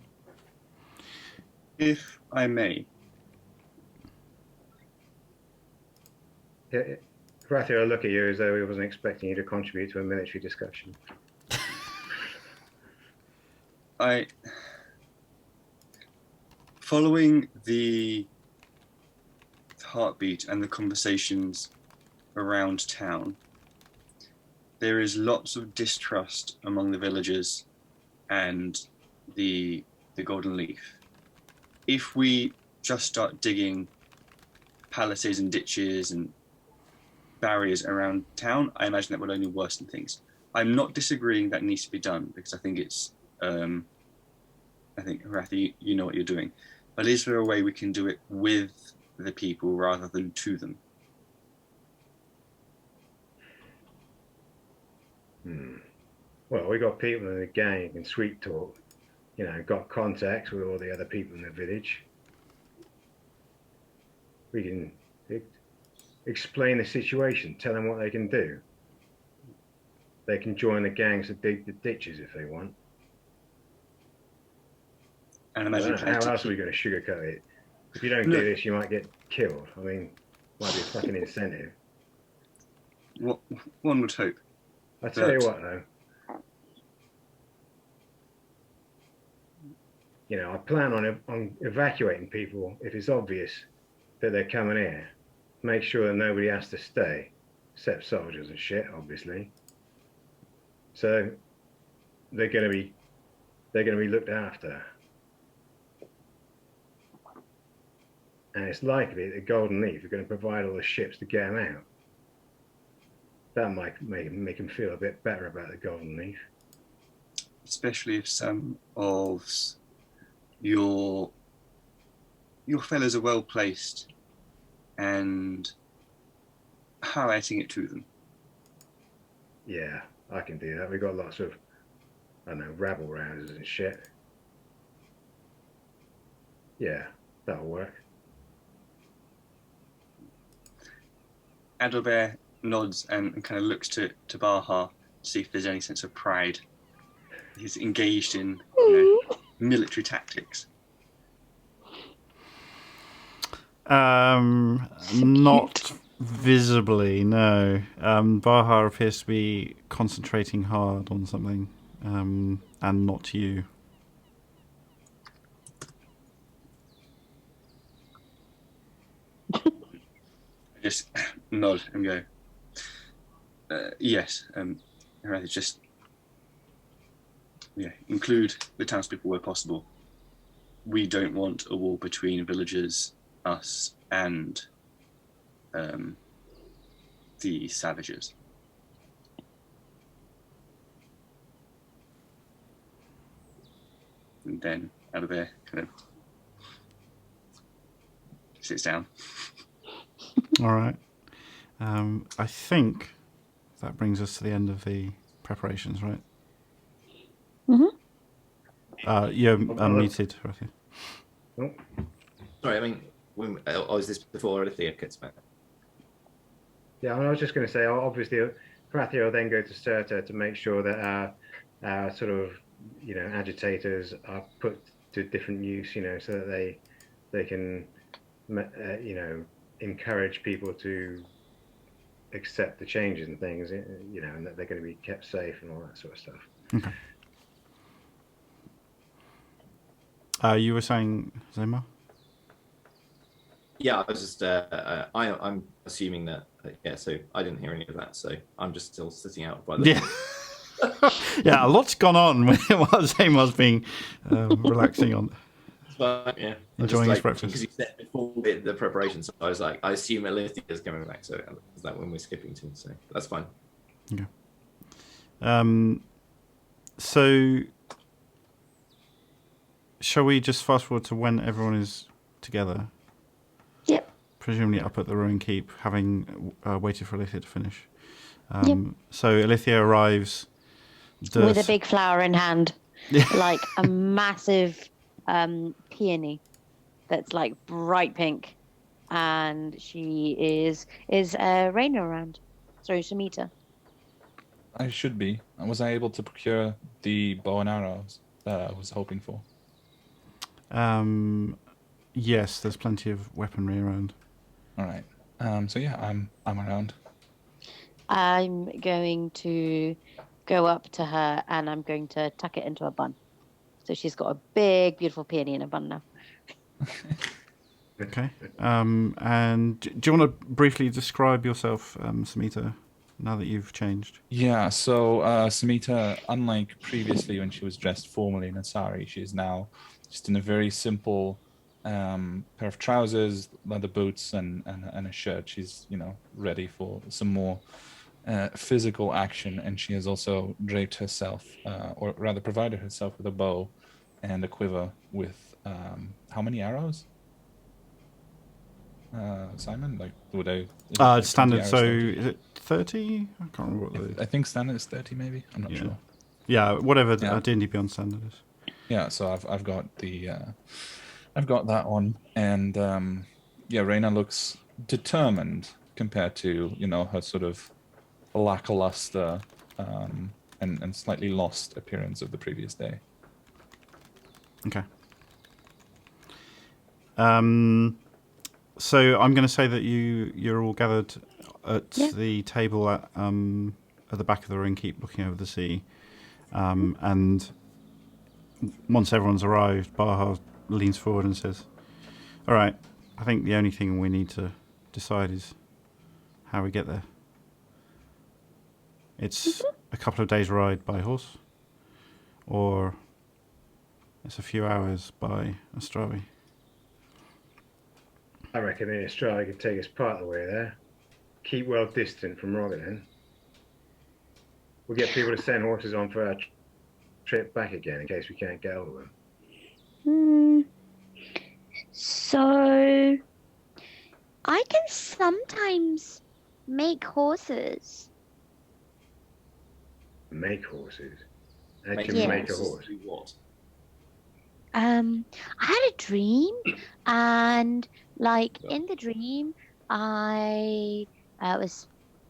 If I may. Yeah, Rathia, I look at you as though he wasn't expecting you to contribute to a military discussion. Following the heartbeat and the conversations around town, there is lots of distrust among the villagers and the Golden Leaf. If we just start digging palisades and ditches and barriers around town, I imagine that would only worsen things. I'm not disagreeing that needs to be done because I think it's, I think Rathi, you know what you're doing. But is there a way we can do it with the people rather than to them? Well, we got people in the gang who can sweet talk. Got contacts with all the other people in the village. We can explain the situation, tell them what they can do. They can join the gangs to dig the ditches if they want. And imagine How else are we going to sugarcoat it? If you don't do this, you might get killed. I mean, might be a fucking incentive. One would hope. I tell you what, though. I plan on evacuating people if it's obvious that they're coming here. Make sure that nobody has to stay, except soldiers and shit, obviously. So they're going to be looked after. And it's likely that Golden Leaf are going to provide all the ships to get them out. That might make them feel a bit better about the Golden Leaf. Especially if some of your fellows are well placed and highlighting it to them. Yeah, I can do that. We've got lots of, I don't know, rabble rousers and shit. Yeah, that'll work. Adalbert nods and kind of looks to Baha to see if there's any sense of pride. He's engaged in military tactics. Not visibly, no. Baha appears to be concentrating hard on something, and not you. I just nod and go, yes, rather just include the townspeople where possible. We don't want a war between villagers, us, and the savages. And then out of there, kind of sits down. All right. I think that brings us to the end of the preparations, right? You're muted, Rathi. Oh. Sorry, I mean, is this before Alithia gets back? Yeah, I was just going to say, obviously, Rathi will then go to Serta to make sure that our sort of, agitators are put to different use, so that they can, encourage people to accept the changes and things, and that they're going to be kept safe and all that sort of stuff. Okay. You were saying, Zema? Yeah, I was just, I'm assuming that, so I didn't hear any of that, so I'm just still sitting out by the... Yeah. Yeah, a lot's gone on while Zema's being relaxing on. But, yeah, enjoying his breakfast. Because you said before the preparation, so I was like, I assume Alithia is coming back, so is that when we're skipping to? So that's fine. Okay. So, shall we just fast forward to when everyone is together? Yep. Presumably up at the Ruin Keep, having waited for Alithia to finish. Yep. So Alithia arrives with a big flower in hand, like a massive peony that's like bright pink, and she is Raina around? Sorry, Shamita. I should be. Was I able to procure the bow and arrows that I was hoping for? Yes, there's plenty of weaponry around. All right. So yeah, I'm around. I'm going to go up to her and I'm going to tuck it into a bun. So she's got a big, beautiful peony in a bun now. Okay. And do you want to briefly describe yourself, Samita, now that you've changed? Yeah, so Samita, unlike previously when she was dressed formally in a sari, she is now just in a very simple pair of trousers, leather boots, and a shirt. She's, ready for some more physical action, and she has also draped herself, or rather provided herself with a bow and a quiver with how many arrows? Simon, like would I? It's standard. So is it 30? I can't remember what I think standard is 30, maybe. I'm not sure. Yeah, whatever D&D Beyond standard is. Yeah, so I've got the I've got that one, and Reyna looks determined compared to her sort of lackluster and slightly lost appearance of the previous day. Okay. So I'm going to say that you're all gathered at the table at the back of the ring, keep looking over the sea, and once everyone's arrived, Baha leans forward and says, "All right, I think the only thing we need to decide is how we get there. It's a couple of days' ride by horse, or it's a few hours by Astravi." I reckon the Australia could take us part of the way there. Keep well distant from Rotherham. We'll get people to send horses on for our trip back again in case we can't get hold of them. So I can sometimes make horses. Make horses? How Make can you make a horses horse? do what? I had a dream, and in the dream, I was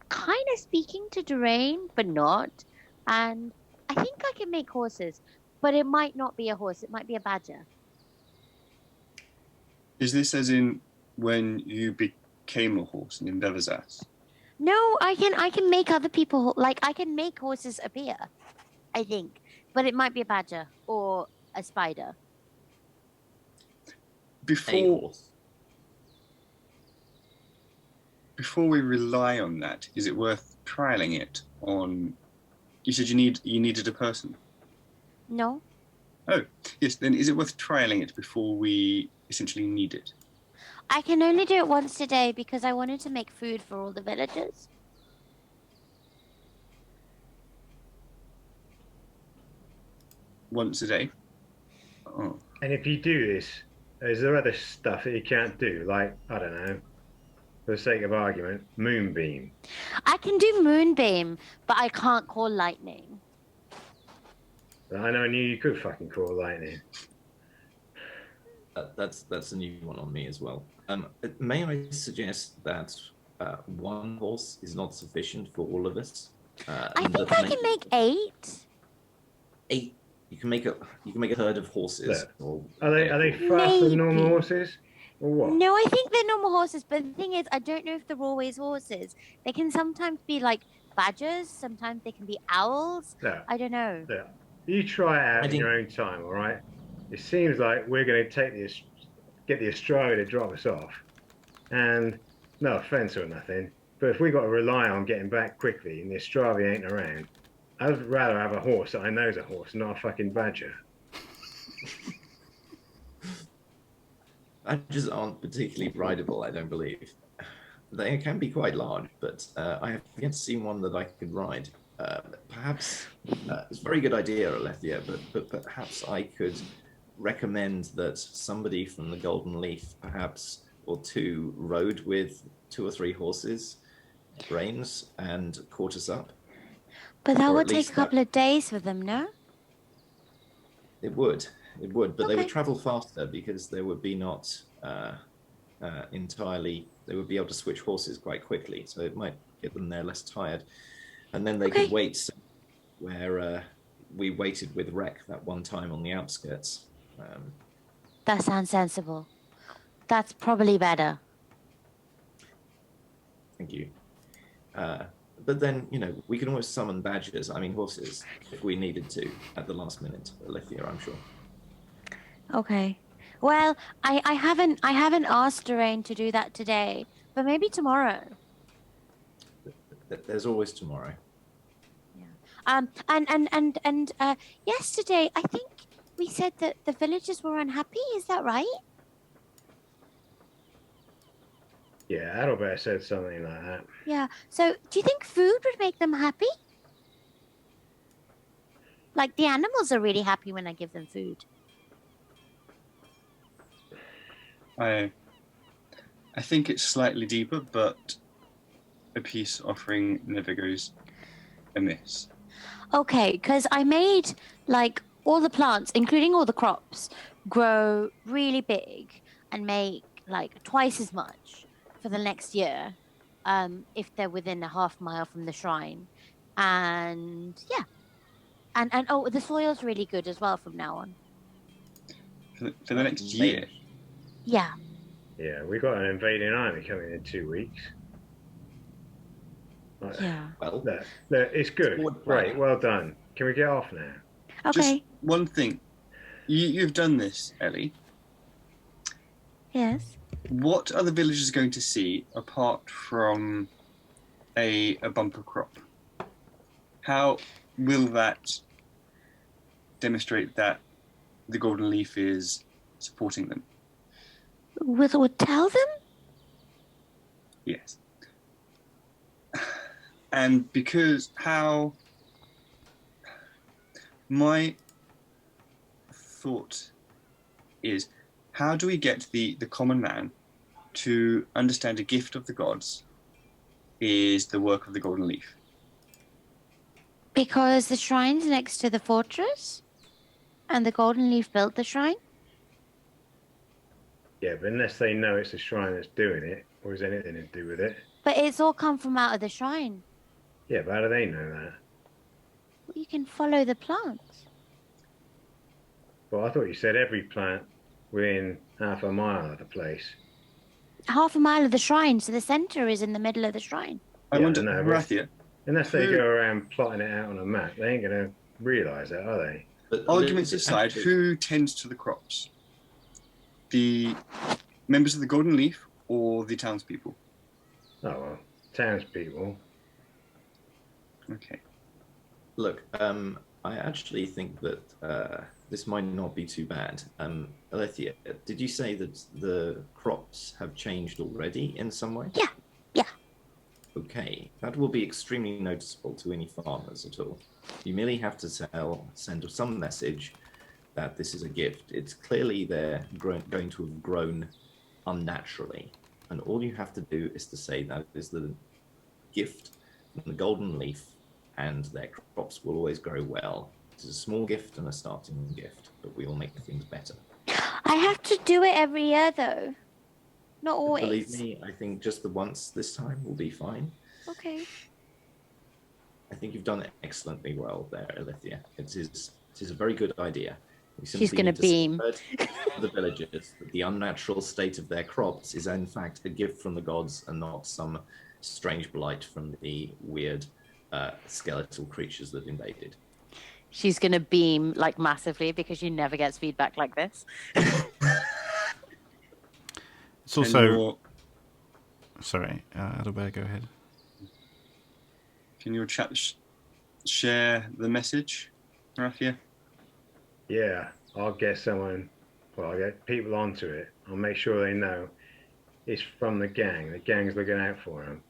kind of speaking to Durain, but not. And I think I can make horses, but it might not be a horse. It might be a badger. Is this as in when you became a horse in Beverzas? No, I can make other people I can make horses appear, I think, but it might be a badger or a spider. Before we rely on that, is it worth trialing it on? You said you needed a person. No. Oh, yes. Then is it worth trialing it before we essentially need it? I can only do it once a day because I wanted to make food for all the villagers. Once a day? Oh. And if you do this, is there other stuff that you can't do? Like, I don't know, for the sake of argument, moonbeam. I can do moonbeam, but I can't call lightning. I never knew you could fucking call lightning. That's a new one on me as well. May I suggest that one horse is not sufficient for all of us? I think I can make 8. 8. You can make a herd of horses. Or, are they faster than normal horses, or what? No, I think they're normal horses. But the thing is, I don't know if they're always horses. They can sometimes be like badgers. Sometimes they can be owls. Yeah. I don't know. Yeah. You try it out in your own time, all right? It seems like we're going to get the Australia to drop us off. And no offence or nothing, but if we got to rely on getting back quickly and the Australia ain't around, I'd rather have a horse that I know is a horse, not a fucking badger. Badgers aren't particularly rideable, I don't believe. They can be quite large, but I have yet to see one that I could ride. Perhaps it's a very good idea, Alethea, but perhaps I could recommend that somebody from the Golden Leaf, perhaps, or two, rode with 2 or 3 horses, reins, and caught us up. But that would take a couple of days for them, no? It would, but Okay. they would travel faster because they would be not entirely. They would be able to switch horses quite quickly, so it might get them there less tired, and then they could wait where we waited with Rek that one time on the outskirts. That sounds sensible. That's probably better. Thank you. But then, we can always summon badgers, horses, if we needed to at the last minute, Alethea, I'm sure. Okay. Well, I haven't asked Durain to do that today, but maybe tomorrow. There's always tomorrow. Yeah. And yesterday, I think we said that the villagers were unhappy. Is that right? Yeah, Adalbert said something like that. Yeah. So, do you think food would make them happy? Like, the animals are really happy when I give them food. I think it's slightly deeper, but a peace offering never goes amiss. Okay, because I made like all the plants, including all the crops, grow really big and make like twice as much for the next year, if they're within a half mile from the shrine. And yeah, and oh, the soil's really good as well from now on. For the next year. Yeah. Yeah, we got an invading army coming in 2 weeks. Yeah. Well, Look, it's good. Right, well done. Can we get off now? Okay. Just one thing. You've done this, Ellie. Yes. What are the villagers going to see apart from a bumper crop? How will that demonstrate that the golden leaf is supporting them? Would tell them? Yes. And because my thought is, how do we get the common man to understand a gift of the gods is the work of the golden leaf? Because the shrine's next to the fortress, and the golden leaf built the shrine. Yeah, but unless they know it's the shrine that's doing it, or has anything to do with it. But it's all come from out of the shrine. Yeah, but how do they know that? Well, you can follow the plants. Well, I thought you said every plant within half a mile of the place. Half a mile of the shrine, so the center is in the middle of the shrine. I wonder, know, Rathia, unless they go around plotting it out on a map, they ain't going to realise that, are they? But arguments aside, who tends to the crops? The members of the Golden Leaf or the townspeople? Oh, well, townspeople. Okay. Look, I actually think that this might not be too bad. Alethea, did you say that the crops have changed already in some way? Yeah. Okay, that will be extremely noticeable to any farmers at all. You merely have to send some message that this is a gift. It's clearly they're going to have grown unnaturally, and all you have to do is to say that is the gift from the golden leaf, and their crops will always grow well. It's a small gift and a starting gift, but we will make things better. I have to do it every year, though. Not always. Believe me, I think just the once this time will be fine. Okay. I think you've done excellently well there, Alethea. It is a very good idea. She's going to beam. The villagers that the unnatural state of their crops is in fact a gift from the gods and not some strange blight from the weird skeletal creatures that invaded. She's going to beam like massively because she never gets feedback like this. It's also... Sorry, Adalbert, go ahead. Can your chat share the message, Rathia? Yeah, I'll get someone, well, I'll get people onto it. I'll make sure they know it's from the gang. The gang's looking out for them.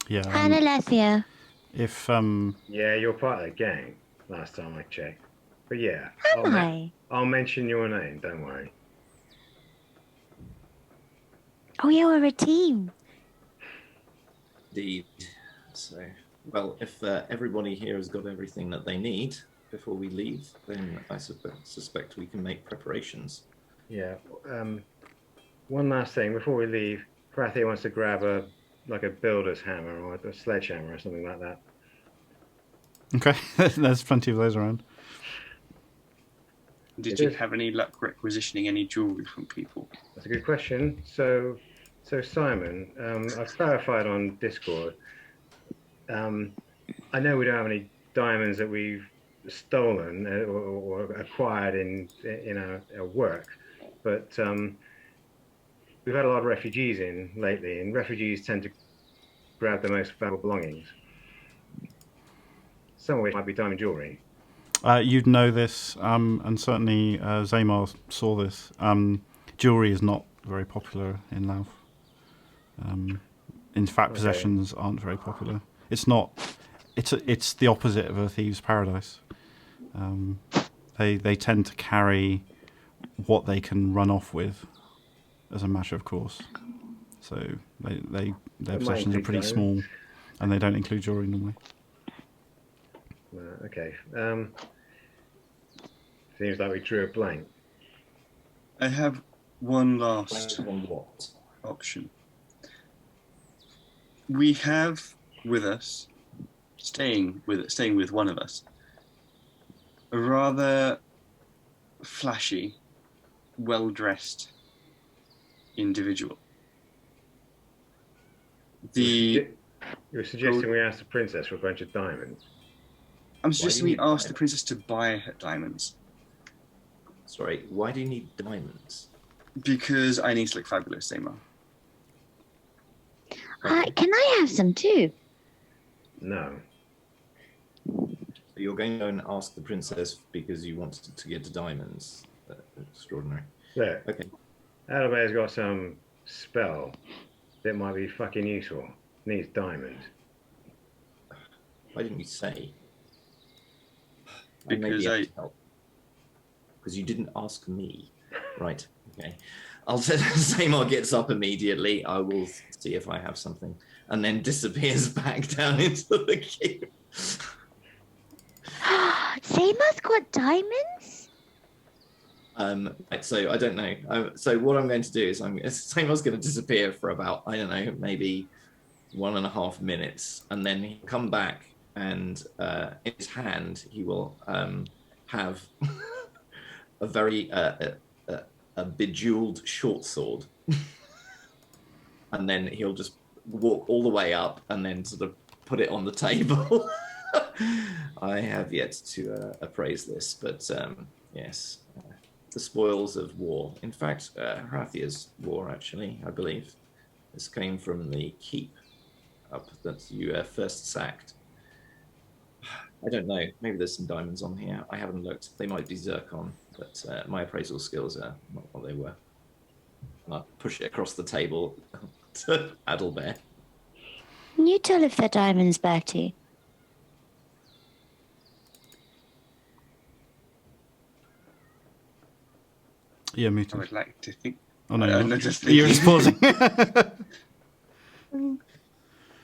Yeah. And Alethea. If Yeah, you're part of the gang. Last time I checked. But yeah, Am I? I'll mention your name. Don't worry. Oh yeah, we're a team. Indeed. So, well, if everybody here has got everything that they need before we leave, then I suspect we can make preparations. Yeah. One last thing before we leave. Rathia wants to grab a builder's hammer or a sledgehammer or something like that. Okay, there's plenty of those around. Did you have any luck requisitioning any jewelry from people? That's a good question. So Simon, I've clarified on Discord. I know we don't have any diamonds that we've stolen or acquired in our work, but we've had a lot of refugees in lately, and refugees tend to grab the most valuable belongings. Some of which might be diamond jewelry. You'd know this, and certainly Zamar saw this. Jewelry is not very popular in Lauf. In fact, possessions aren't very popular. It's not. It's the opposite of a thieves' paradise. They tend to carry what they can run off with as a matter of course. So their possessions are pretty small, and they don't include jewelry normally. Okay. Seems like we drew a blank. I have one last On what? option. We have with us, staying with one of us, a rather flashy, well-dressed individual. You're suggesting we ask the princess for a bunch of diamonds? I'm suggesting we ask the princess to buy her diamonds. Sorry, why do you need diamonds? Because I need to look fabulous, Seymour. Can I have some too? No. So you're going to go and ask the princess because you want to get the diamonds. Extraordinary. Look, Okay. Adelbert's got some spell that might be fucking useful. Needs diamonds. Why didn't you say? Because Because you didn't ask me. Right. Okay. I'll Seymour gets up immediately. I will see if I have something, and then disappears back down into the cave. Seymour's got diamonds? Right, so I don't know. So what I'm going to do is Seymour's going to disappear for about, I don't know, maybe 1.5 minutes, and then he'll come back, and in his hand he will have a very a bejeweled short sword, and then he'll just walk all the way up and then sort of put it on the table. I have yet to appraise this, but yes, the spoils of war. In fact, Rathia's war, actually, I believe, this came from the keep up that you first sacked. I don't know. Maybe there's some diamonds on here. I haven't looked. They might be zircon, but my appraisal skills are not what they were. And I'll push it across the table to Adelbert. Can you tell if they're diamonds, Bertie? Yeah, me I too. would like to think. Oh no, I'm you're, not just you're just pausing.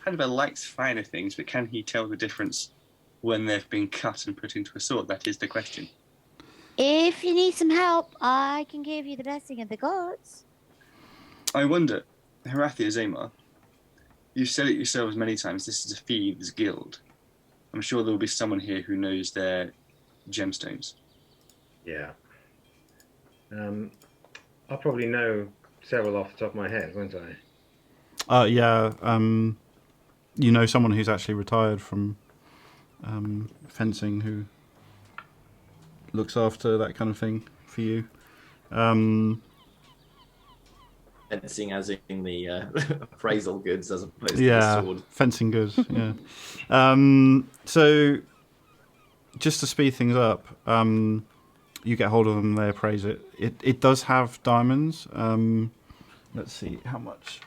Annabelle likes finer things, but can he tell the difference when they've been cut and put into a sword? That is the question. If you need some help, I can give you the blessing of the gods. I wonder, Harathia Zamar, you've said it yourselves many times, this is a thieves' guild. I'm sure there will be someone here who knows their gemstones. Yeah. I'll probably know several off the top of my head, won't I? Yeah. You know someone who's actually retired from fencing who looks after that kind of thing for you. Fencing as in the appraisal goods as opposed to Yeah, the sword. fencing goods. Yeah. So, just to speed things up, you get hold of them, they appraise it. It does have diamonds. Let's see how much.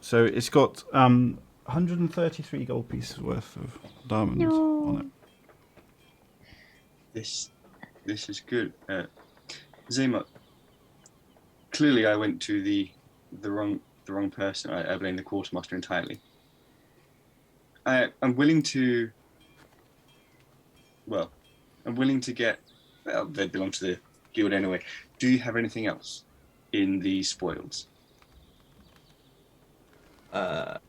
So it's got 133 gold pieces worth of diamonds on it. This is good. Zema, clearly I went to the wrong person. I blame the quartermaster entirely. I'm willing to. Well, I'm willing to get. Well, they belong to the guild anyway. Do you have anything else in the spoils? I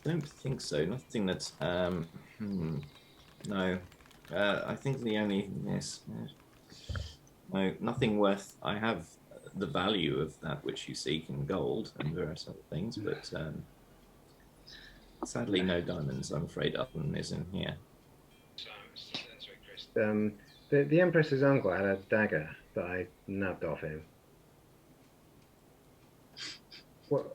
don't think so. Nothing that's no. I think the only no, nothing worth. I have the value of that which you seek in gold and various other things, but sadly no diamonds. I'm afraid Upton is in here. The Empress's uncle had a dagger that I nabbed off him. What?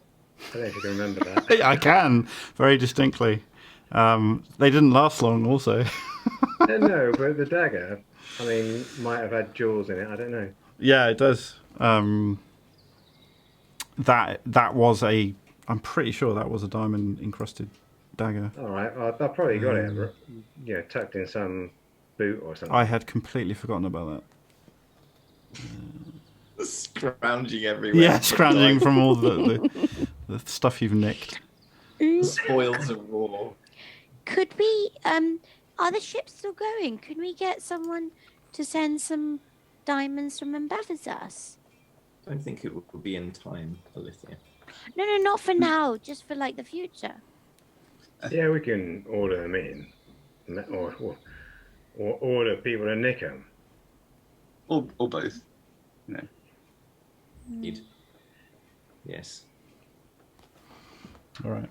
I don't know if you can remember that. I can, very distinctly. They didn't last long, also. No, but the dagger, I mean, might have had jewels in it. I don't know. Yeah, it does. That was a I'm pretty sure that was a diamond encrusted dagger. All right, I probably got it. You know, tucked in some boot or something. I had completely forgotten about that. Scrounging everywhere. Yeah, scrounging from all the stuff you've nicked. The spoils of war. Could we? Are the ships still going? Could we get someone to send some diamonds from Embavazas? I don't think it will be in time, Alithia. No, not for now. Just for like the future. Yeah, we can order them in, or order people to nick them. Or both. No. Indeed. Yes. All right.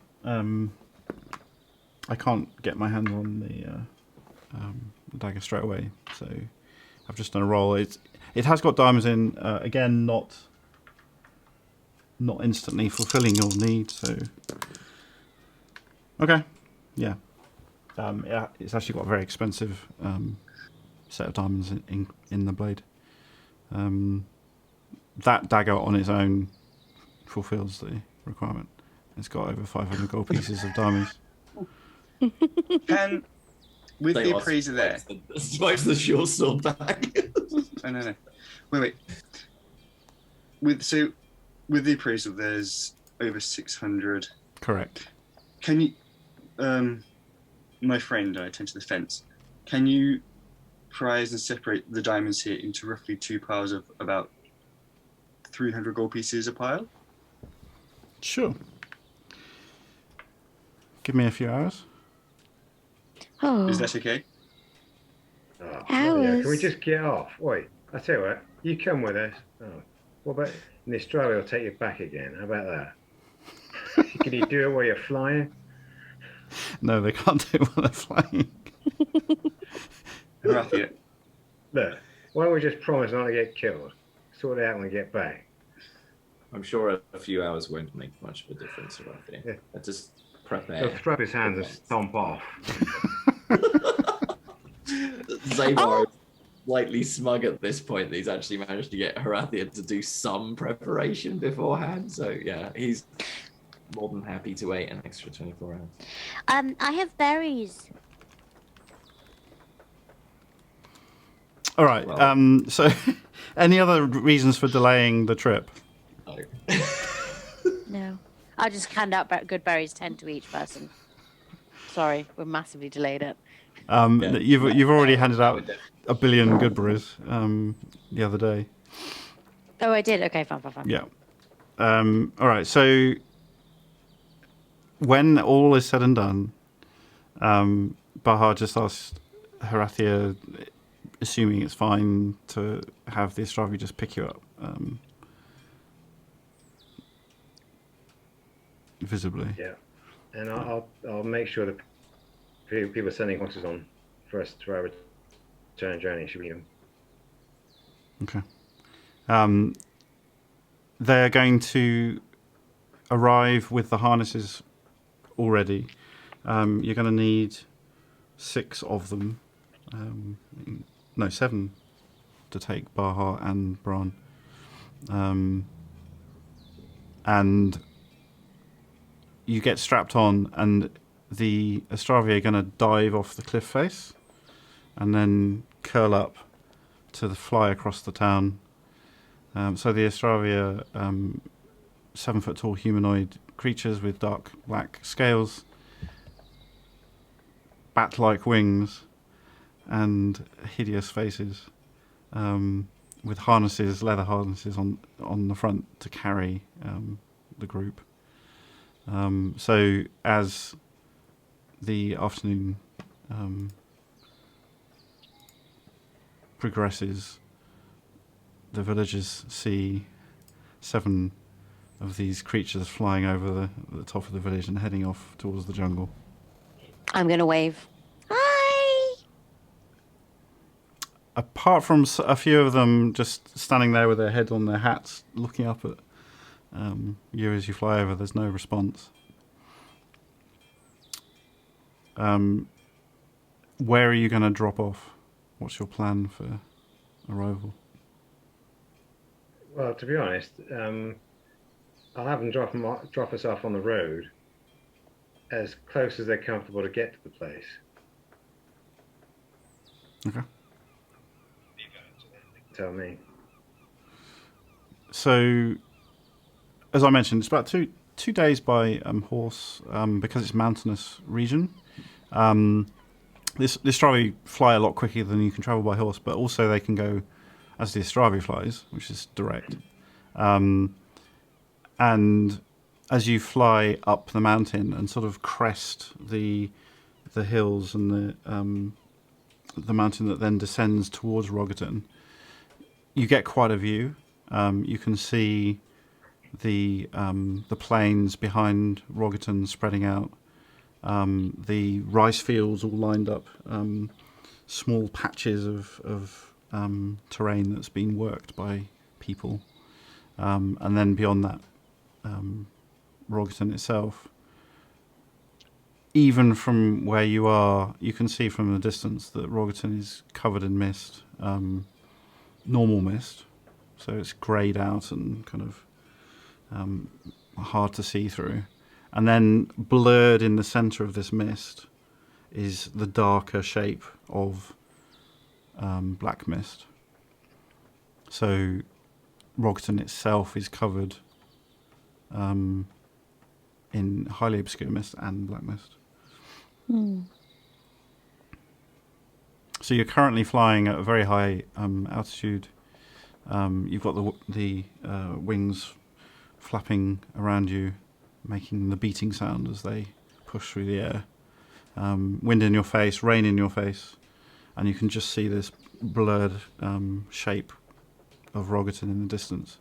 I can't get my hands on the dagger straight away, so I've just done a roll. It has got diamonds in. Again, not instantly fulfilling your need. So okay, yeah. It's actually got a very expensive set of diamonds in the blade. That dagger on its own fulfills the requirement. It's got over 500 gold pieces of diamonds. Can, with the appraiser there... Swipes the short sword back. Oh, no. Wait. With the appraisal, there's over 600. Correct. Can you... my friend, I attend to the fence. Can you prize and separate the diamonds here into roughly 2 piles of about 300 gold pieces a pile? Sure. Give me a few hours. Oh. Is that okay? Oh, Hours. yeah. Can we just get off? Wait, I tell you what, you come with us. Oh, what about Nistrali will take you back again? How about that? Can you do it while you're flying? No, they can't do it while they're flying. Rathia. Look, why don't we just promise not to get killed? Sort it out when we get back. I'm sure a few hours won't make much of a difference around here. Yeah. I just prepare. He'll throw his hands and stomp off. Zaymar is slightly smug at this point that he's actually managed to get Harathia to do some preparation beforehand. So yeah, he's more than happy to wait an extra 24 hours. I have berries. All right. Well. So, any other reasons for delaying the trip? No. No. I just hand out good berries, 10 to each person. Sorry, we're massively delayed it. You've already handed out 1 billion good berries the other day. Oh, I did? Okay, fine. Yeah. All right. So, when all is said and done, Bahar just asked Harathia, assuming it's fine to have the Astravi just pick you up visibly. Yeah, and I'll make sure that people sending boxes on for us to our return journey should be them. Okay. They're going to arrive with the harnesses already. You're going to need 6 of them. 7 to take Bahar and Bran. And you get strapped on, and the Astravi are going to dive off the cliff face and then curl up to fly across the town. So the Astravi are 7-foot tall humanoid creatures with dark black scales, bat-like wings, and hideous faces, with harnesses, leather harnesses on the front to carry the group. So as the afternoon progresses, the villagers see 7 of these creatures flying over the top of the village and heading off towards the jungle. I'm going to wave. Hi! Apart from a few of them just standing there with their head on their hats, looking up at you as you fly over, there's no response. Where are you going to drop off? What's your plan for arrival? Well, to be honest, I'll have them drop us off on the road, as close as they're comfortable to get to the place. Okay. Tell me. So, as I mentioned, it's about two days by horse because it's a mountainous region. This Astravi fly a lot quicker than you can travel by horse, but also they can go as the Astravi flies, which is direct. And as you fly up the mountain and sort of crest the hills and the mountain that then descends towards Rogatyn, you get quite a view. You can see the plains behind Rogatyn spreading out, the rice fields all lined up, small patches of terrain that's been worked by people, and then beyond that, Rogatyn itself. Even from where you are, you can see from the distance that Rogatyn is covered in mist, normal mist, so it's greyed out and kind of hard to see through. And then blurred in the centre of this mist is the darker shape of black mist. So Rogatyn itself is covered in highly obscure mist and black mist. So you're currently flying at a very high altitude. You've got the wings flapping around you, making the beating sound as they push through the air. Wind in your face, rain in your face, and you can just see this blurred shape of Rogatyn in the distance,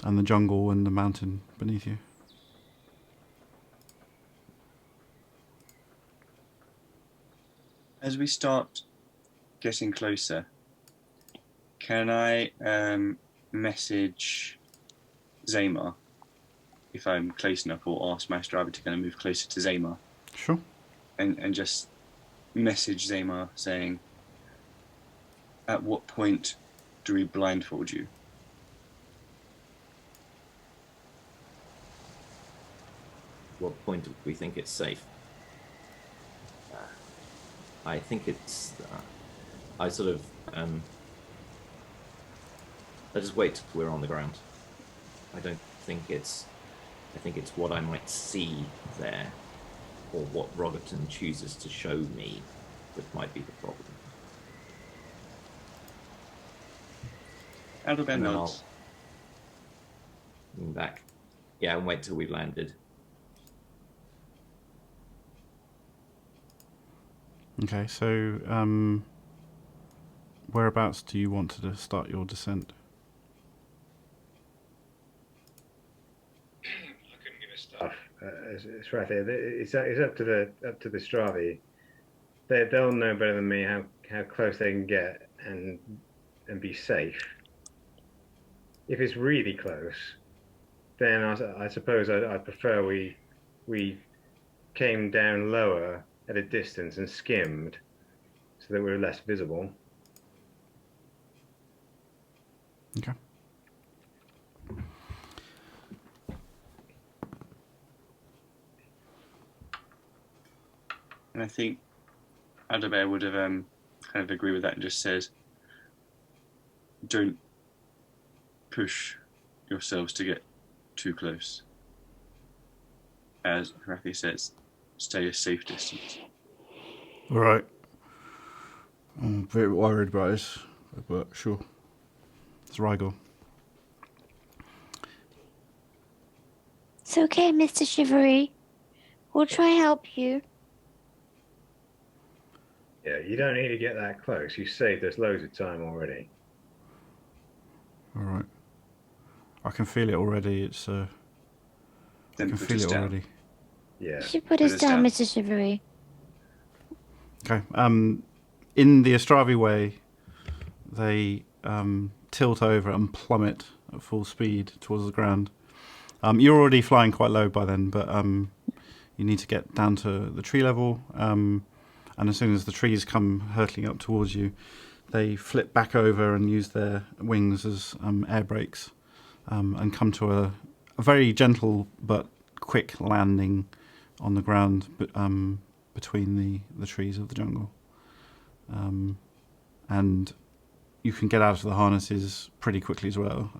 and the jungle and the mountain beneath you. As we start getting closer, can I message Zaymar if I'm close enough, or ask my Astravi to kind of move closer to Zaymar? Sure. And just message Zaymar saying, at what point do we blindfold you? What point do we think it's safe? I think it's. I sort of. I just wait till we're on the ground. I don't think it's. I think it's what I might see there, or what Rogatyn chooses to show me, that might be the problem. Aldri And then nods. I'll lean back. Yeah, and wait till we've landed. Okay, so whereabouts do you want to start your descent? I couldn't give a stuff. It's right there. It's up to the Stravi. They'll know better than me how close they can get and be safe. If it's really close, then I suppose I'd prefer we came down lower at a distance and skimmed, so that we're less visible. Okay. And I think Aldri would have kind of agree with that and just says, don't push yourselves to get too close. As Rafi says, stay a safe distance. All right. I'm a bit worried about this, but sure. It's Rigel. It's okay, Mr. Shivery. We'll try help you. Yeah, you don't need to get that close. You saved us loads of time already. All right. I can feel it already. It's I can feel it already. Yeah. You should put us down, Mr. Shivery. Okay. In the Astravi way, they tilt over and plummet at full speed towards the ground. You're already flying quite low by then, but you need to get down to the tree level. And as soon as the trees come hurtling up towards you, they flip back over and use their wings as air brakes, and come to a a very gentle but quick landing on the ground between the trees of the jungle. And you can get out of the harnesses pretty quickly as well.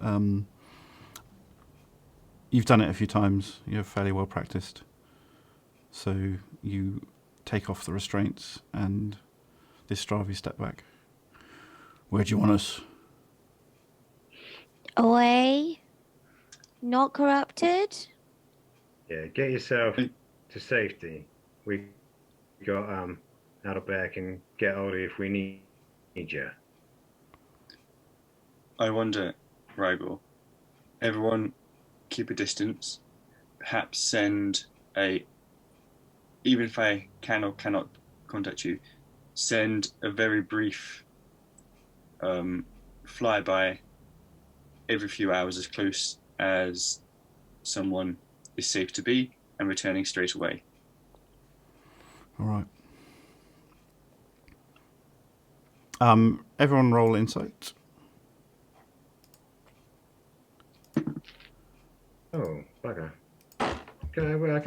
You've done it a few times. You're fairly well practiced. So you take off the restraints and this Stravi step back. Where do you want us? Away. Not corrupted. Yeah, get yourself to safety. We got Adalbert can get Aldri if we need you. I wonder, Rigel, everyone keep a distance. Perhaps send even if I can or cannot contact you, send a very brief flyby every few hours as close as someone is safe to be and returning straight away. All right. Everyone roll insight. Oh, bugger. Well, I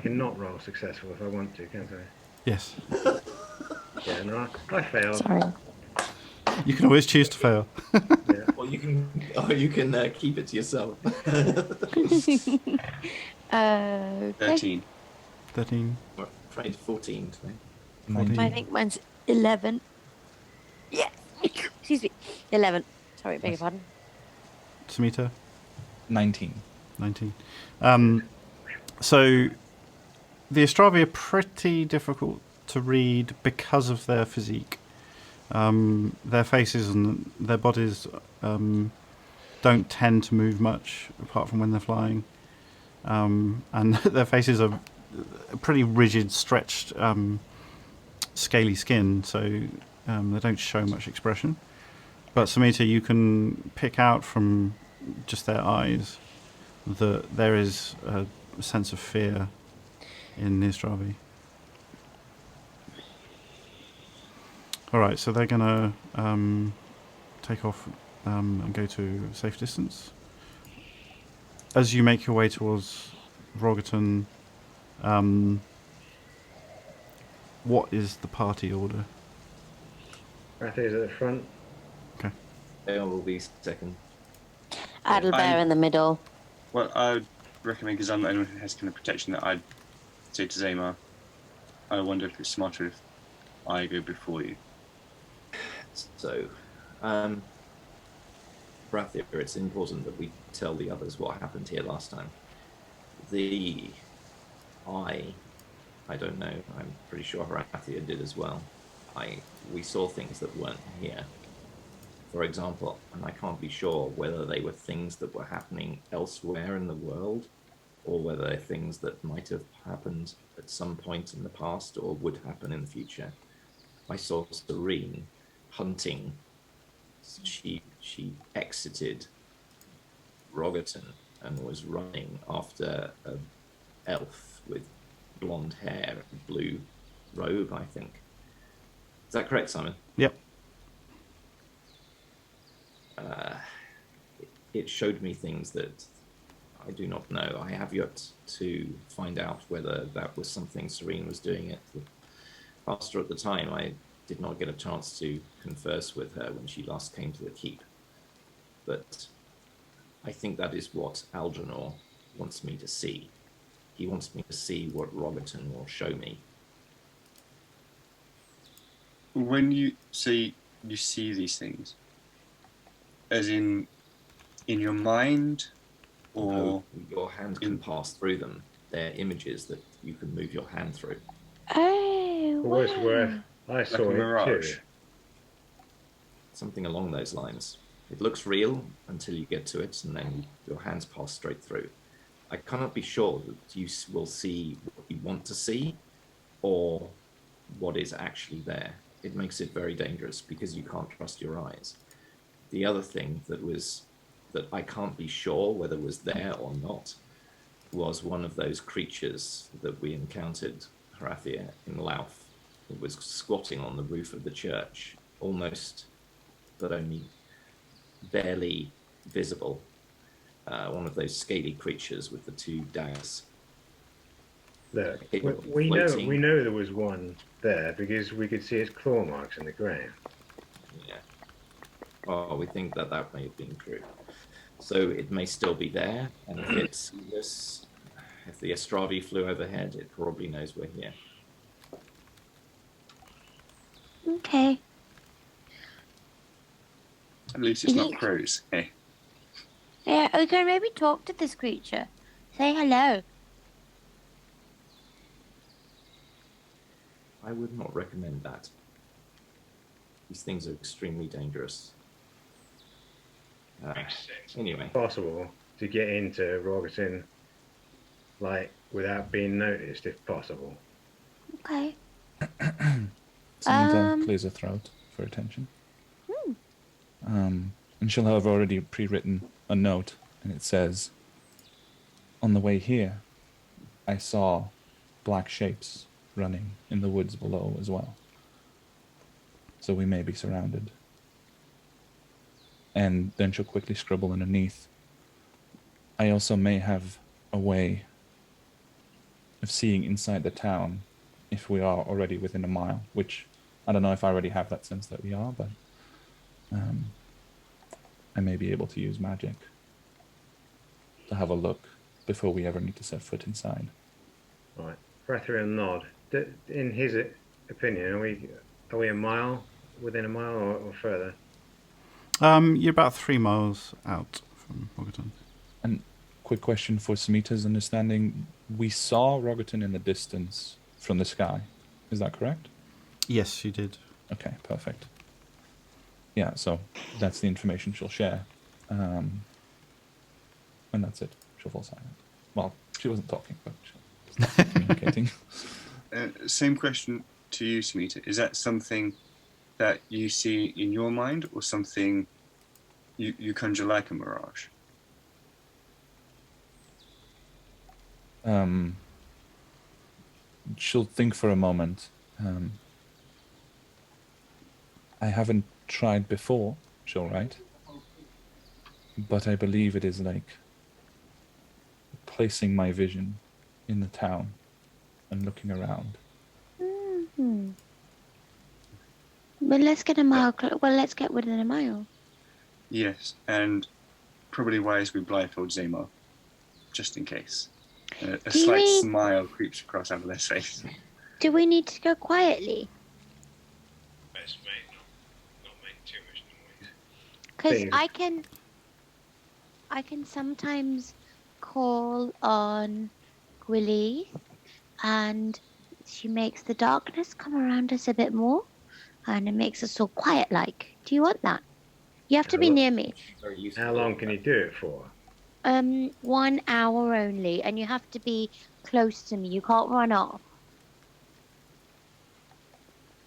can not roll successful if I want to, can't I? Yes. Yeah, no, I failed. Sorry. You can always choose to fail. Yeah. Or you can keep it to yourself. Okay. 13. 13. I'm afraid 14 today. 14. I think mine's 11. Yeah. Excuse me. 11. Sorry, beg your pardon. Samita? 19. 19. So the Astravi are pretty difficult to read because of their physique. Their faces and their bodies don't tend to move much apart from when they're flying. And their faces are pretty rigid, stretched, scaly skin, so they don't show much expression. But Samita, you can pick out from just their eyes that there is a sense of fear in the Astravi. All right, so they're going to take off and go to safe distance. As you make your way towards Rogerton, what is the party order? Rathy's at the front. Okay. Aeon will be second. Adalbert in the middle. Well, I would recommend, because I'm the only one who has kind of protection, that I'd say to Zamar, I wonder if it's smarter if I go before you. So, Rathia, it's important that we tell the others what happened here last time. I don't know. I'm pretty sure Rathia did as well. We saw things that weren't here. For example, and I can't be sure whether they were things that were happening elsewhere in the world, or whether they're things that might have happened at some point in the past or would happen in the future. I saw Serene hunting. She exited Rogerton and was running after an elf with blonde hair and blue robe, I think. Is that correct, Simon? Yep. It showed me things that I do not know. I have yet to find out whether that was something Serene was doing at the pastor at the time. I did not get a chance to converse with her when she last came to the keep. But I think that is what Algernon wants me to see. He wants me to see what Rogerton will show me. When you say you see these things, as in your mind, or No, your hand can pass through them. They're images that you can move your hand through. Oh, For what it's worth, I saw a it mirage? too. Something along those lines. It looks real until you get to it, and then your hands pass straight through. I cannot be sure that you will see what you want to see, or what is actually there. It makes it very dangerous because you can't trust your eyes. The other thing that I can't be sure whether was there or not was one of those creatures that we encountered, Harathia, in Louth. It was squatting on the roof of the church, almost, but only barely visible one of those scaly creatures with the 2 daggers. Look, Capable of we know floating. there was one there because we could see its claw marks in the ground. Yeah. Well, we think that may have been true. So it may still be there, and if it's this, if the Astravi flew overhead, it probably knows we're here. Okay. At least it's not crows. Hey. Yeah, we can maybe talk to this creature. Say hello. I would not recommend that. These things are extremely dangerous. Anyway. Possible to get into Rogerton, like, without being noticed, if possible. Okay. Samantha clears her throat for attention. And she'll have already pre-written a note, and it says, "On the way here, I saw black shapes running in the woods below as well. So we may be surrounded." And then she'll quickly scribble underneath, "I also may have a way of seeing inside the town if we are already within a mile," which I don't know if I already have that sense that we are, but I may be able to use magic to have a look before we ever need to set foot inside. Right. Rathriel nod. In his opinion, are we a mile, within a mile, or further? You're about 3 miles out from Rogerton. And quick question for Samita's understanding. We saw Rogerton in the distance from the sky. Is that correct? Yes, you did. Okay, perfect. Yeah, so that's the information she'll share. And that's it. She'll fall silent. Well, she wasn't talking, but she was communicating. Same question to you, Samita. Is that something that you see in your mind, or something you conjure like a mirage? She'll think for a moment. I haven't tried before, she'll write, but I believe it is like placing my vision in the town and looking around. Mm-hmm. But let's get a mile. Let's get within a mile. Yes, and probably wise we blindfold Zamar, just in case. A slight smile creeps across Avaleth's face. Do we need to go quietly? Best mate, not make too much noise. Because I can sometimes call on Gwilly, and she makes the darkness come around us a bit more, and it makes us all quiet-like. Do you want that? You have to be near me. How long can you do it for? 1 hour only, and you have to be close to me. You can't run off.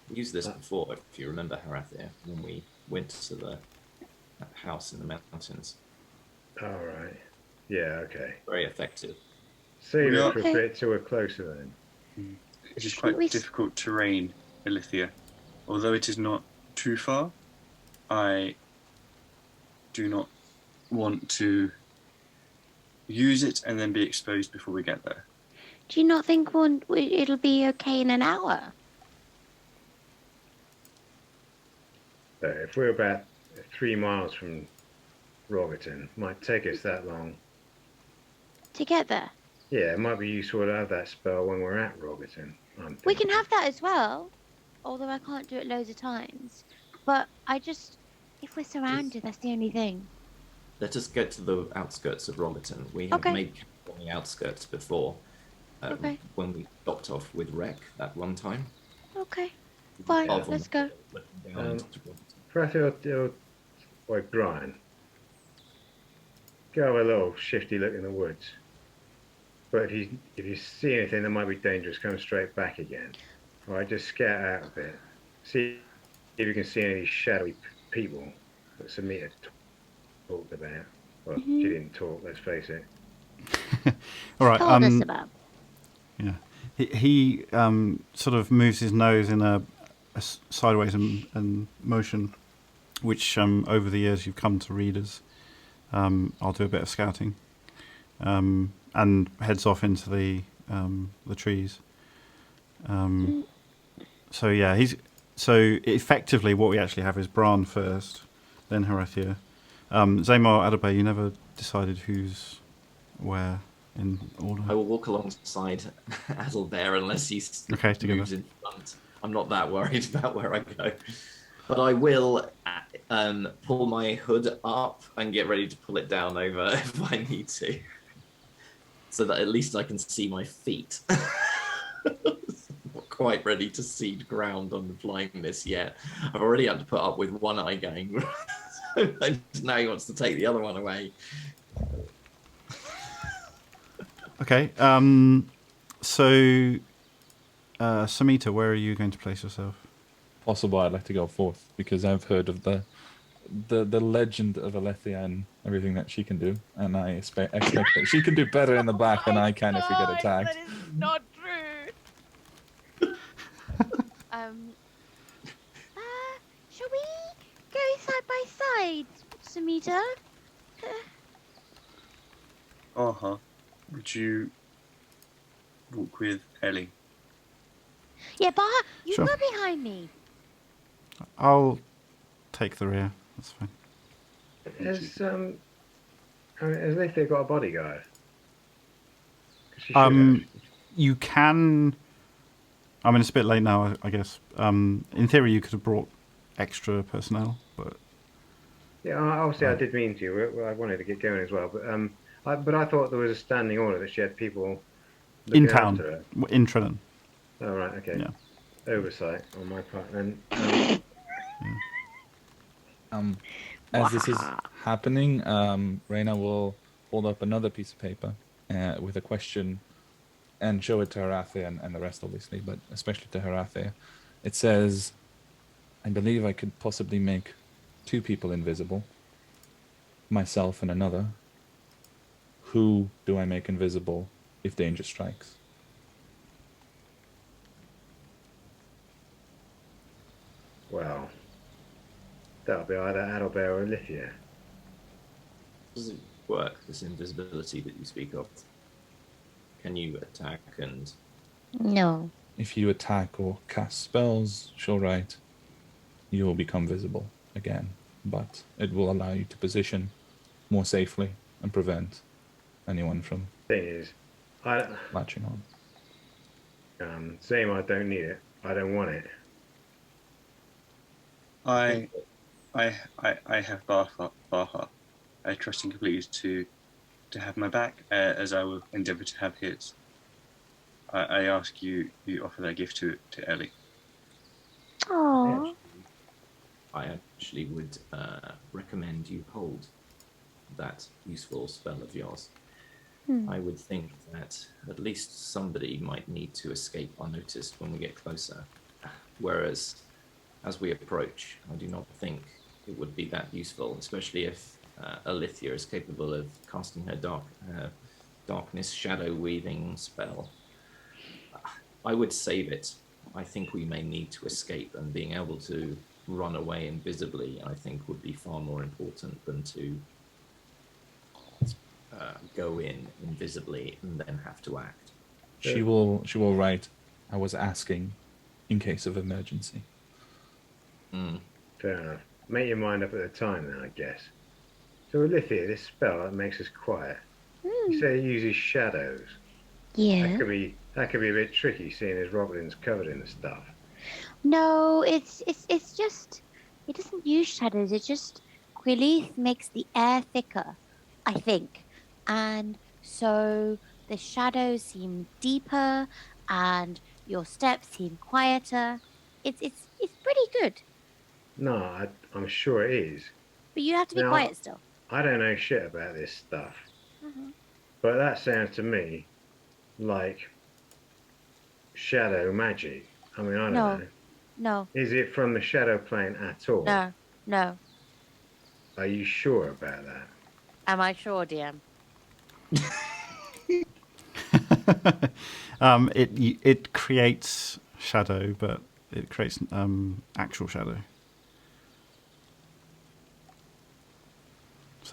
We used this before, if you remember, Harathir, when we went to the house in the mountains. All right. Yeah, okay. Very effective. Save it for a bit till we're closer then. It is quite difficult terrain, Ilithia. Although it is not too far, I do not want to use it and then be exposed before we get there. Do you not think it'll be okay in an hour? So if we're about 3 miles from Rogerton, might take us that long. To get there? Yeah, it might be useful to have that spell when we're at Rogerton. We can have that as well, although I can't do it loads of times. But if we're surrounded, that's the only thing. Let us get to the outskirts of Rogerton. We have made camp on the outskirts before, when we stopped off with Rek that one time. Okay, fine, let's go. Wait, Brian. Go have a little shifty look in the woods. But if you see anything that might be dangerous, come straight back again. All right, just scout out a bit. See if you can see any shadowy people that Samita talked about. Well, she didn't talk, let's face it. All right. Told us about. Yeah. He sort of moves his nose in a sideways and motion, which over the years you've come to read as I'll do a bit of scouting, and heads off into the trees. So yeah, so effectively what we actually have is Bran first, then Horatia. Zamar, Adalbert, you never decided who's where in order. I will walk alongside Adalbert unless he Okay, together. moves in front. I'm not that worried about where I go. But I will pull my hood up and get ready to pull it down over if I need to. So that at least I can see my feet. Not quite ready to cede ground on the flying mist yet. I've already had to put up with one eye going. Now he wants to take the other one away. Okay, so Samita, where are you going to place yourself? Possible I'd like to go fourth because I've heard of the legend of Alethea and everything that she can do, and I expect that she can do better in the back than I can if we get attacked. That is not true. Shall we go side by side, Samita? Would you walk with Ellie? Yeah, but you Sure. go behind me. I'll take the rear. That's fine. Has Alethea got a bodyguard? 'Cause she should have. You can. I mean, it's a bit late now, I guess. In theory, you could have brought extra personnel, but Yeah, obviously I did mean to. I wanted to get going as well, but I thought there was a standing order that she had people in looking after town, her. in Trenton. Oh right, okay. Yeah. Oversight on my part. And As this is happening, Reyna will hold up another piece of paper with a question and show it to Horatia and the rest, obviously, but especially to Horatia. It says, I believe I could possibly make 2 people invisible, myself and another. Who do I make invisible if danger strikes? well, that'll be either Adalbert or Alethea. Does it work, this invisibility that you speak of? Can you attack and... No. If you attack or cast spells, she'll write, you will become visible again, but it will allow you to position more safely and prevent anyone from Thing is, I latching on. same. I don't need it. I don't want it. I have Baha. I trust him completely to have my back, as I will endeavour to have his. I ask you offer that gift to Ellie. Aww. I actually would recommend you hold that useful spell of yours. I would think that at least somebody might need to escape unnoticed when we get closer. Whereas, as we approach, I do not think it would be that useful, especially if Alethea is capable of casting her darkness shadow weaving spell. I would save it. I think we may need to escape, and being able to run away invisibly, I think, would be far more important than to go in invisibly and then have to act. She will write, I was asking in case of emergency. Fair enough. Make your mind up at the time then, I guess. So Alethea, this spell that makes us quiet. You say it uses shadows. Yeah. That could be a bit tricky, seeing as Robin's covered in the stuff. No, it's just it doesn't use shadows. It just relief makes the air thicker, I think, and so the shadows seem deeper, and your steps seem quieter. It's pretty good, No, I'm sure it is. but you have to be Now, quiet still. I don't know shit about this stuff, but that sounds to me like shadow magic. I mean, I don't know. No, Is it from the shadow plane at all? no. Are you sure about that? Am I sure, DM? It creates shadow, but it creates actual shadow.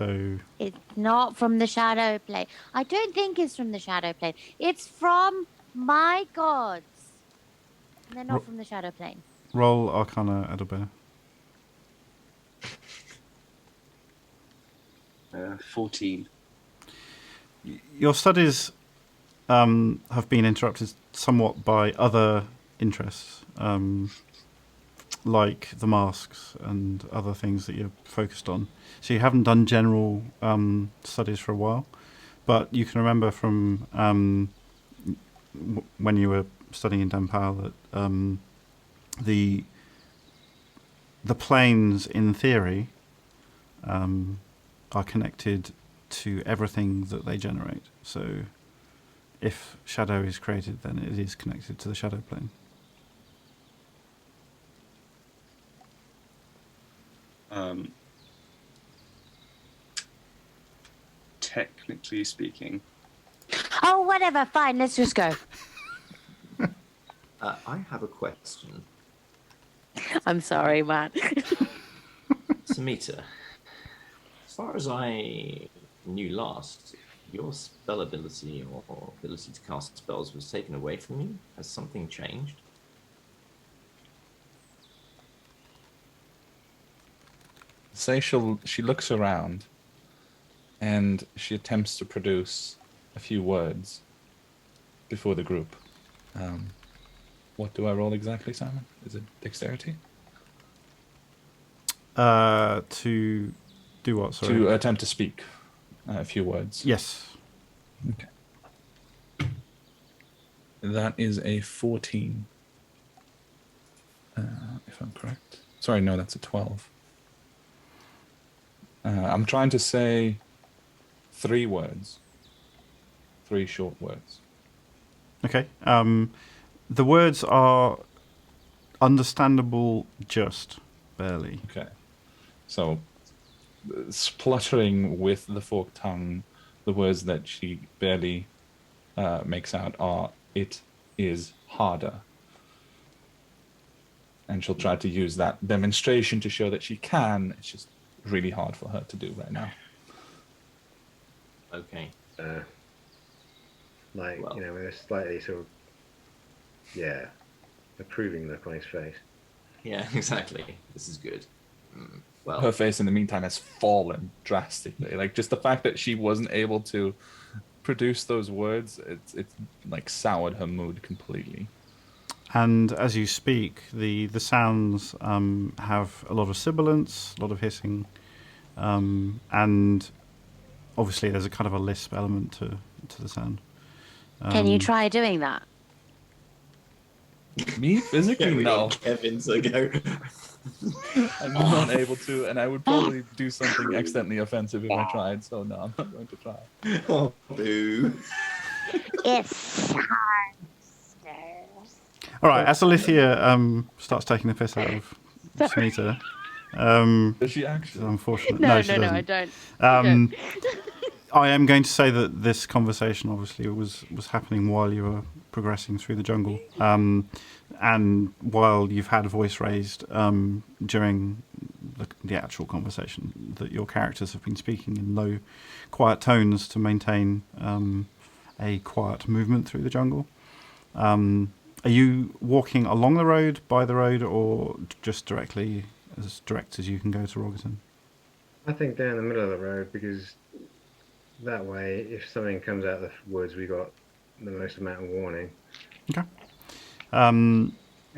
So It's not from the shadow plane. I don't think it's from the shadow plane. It's from my gods. And they're not from the shadow plane. roll Arcana, Adalbert. 14. Your studies have been interrupted somewhat by other interests, like the masks and other things that you're focused on. So you haven't done general studies for a while, but you can remember from when you were studying in Danpao that the planes, in theory, are connected to everything that they generate. So if shadow is created, then it is connected to the shadow plane. Technically speaking. Oh, whatever. Fine. Let's just go. I have a question. I'm sorry, Matt. Samita, as far as I knew last, your spell ability or ability to cast spells was taken away from you. Has something changed? Say she looks around and she attempts to produce a few words before the group. What do I roll exactly, Simon? Is it dexterity? To do what, sorry? To attempt to speak a few words. Yes. Okay. That is a 14. If I'm correct. Sorry, no, that's a 12. I'm trying to say 3 words. 3 short words. Okay. The words are understandable just barely. Okay. So, spluttering with the forked tongue, the words that she barely makes out are, "It is harder." And she'll try to use that demonstration to show that she can. It's just really hard for her to do right now. Okay. With a slightly sort of, approving look on his face. Yeah, exactly. This is good. Well, her face in the meantime has fallen drastically. Like, just the fact that she wasn't able to produce those words, it's like soured her mood completely. And as you speak, the sounds have a lot of sibilance, a lot of hissing, and obviously there's a kind of a lisp element to the sound. Can you try doing that? Me physically, no. Kevin's go. I'm not able to, and I would probably do something accidentally offensive if I tried. So no, I'm not going to try. Oh, boo! It's All right, as Alithia starts taking the piss out of Samita. Does she actually? Unfortunately, No, she no, doesn't. I don't. I am going to say that this conversation obviously was happening while you were progressing through the jungle, and while you've had a voice raised during the actual conversation, that your characters have been speaking in low, quiet tones to maintain a quiet movement through the jungle. Are you walking along the road, by the road, or just directly as direct as you can go to Rogerton? I think down the middle of the road, because that way, if something comes out of the woods, we got the most amount of warning. Okay.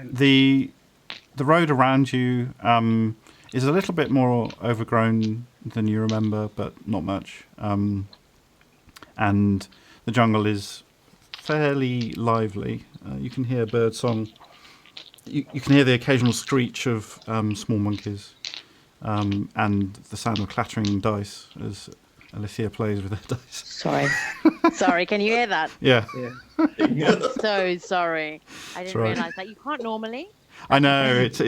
The road around you is a little bit more overgrown than you remember, but not much. And the jungle is fairly lively. You can hear bird song. You can hear the occasional screech of small monkeys, and the sound of clattering dice as Alithia plays with her dice. Sorry, can you hear that? Yeah. So sorry. I didn't right. realise that. You can't normally. I know, it's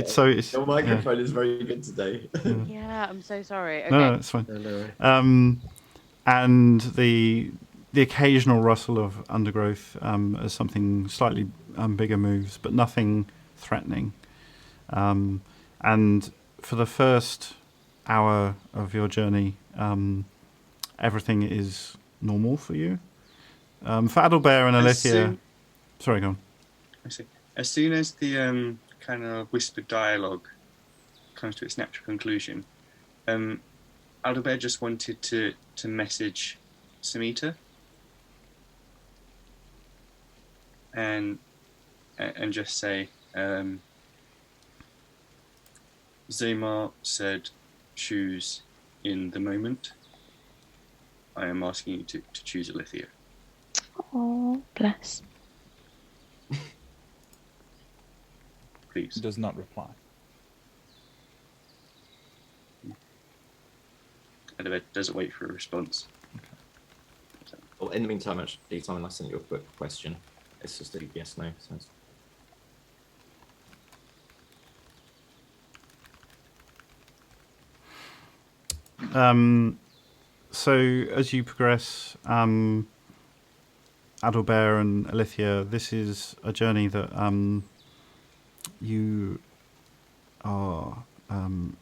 Your microphone is very good today. Yeah, I'm so sorry. Okay. No, it's fine. No. And the occasional rustle of undergrowth as something slightly bigger moves, but nothing threatening. And for the first hour of your journey, everything is normal for you. For Adalbert and Alithia... Sorry, go on. I see. As soon as the kind of whispered dialogue comes to its natural conclusion, Adalbert just wanted to message Samita and just say, Zaymar said choose in the moment. I am asking you to choose Alithia. Oh, bless. Please. Does not reply. Adalbert doesn't wait for a response. Well, in the meantime, actually, Simon, I sent you a quick question. It's just a yes, no. So it's... So as you progress, Adalbert and Alithia, this is a journey that you are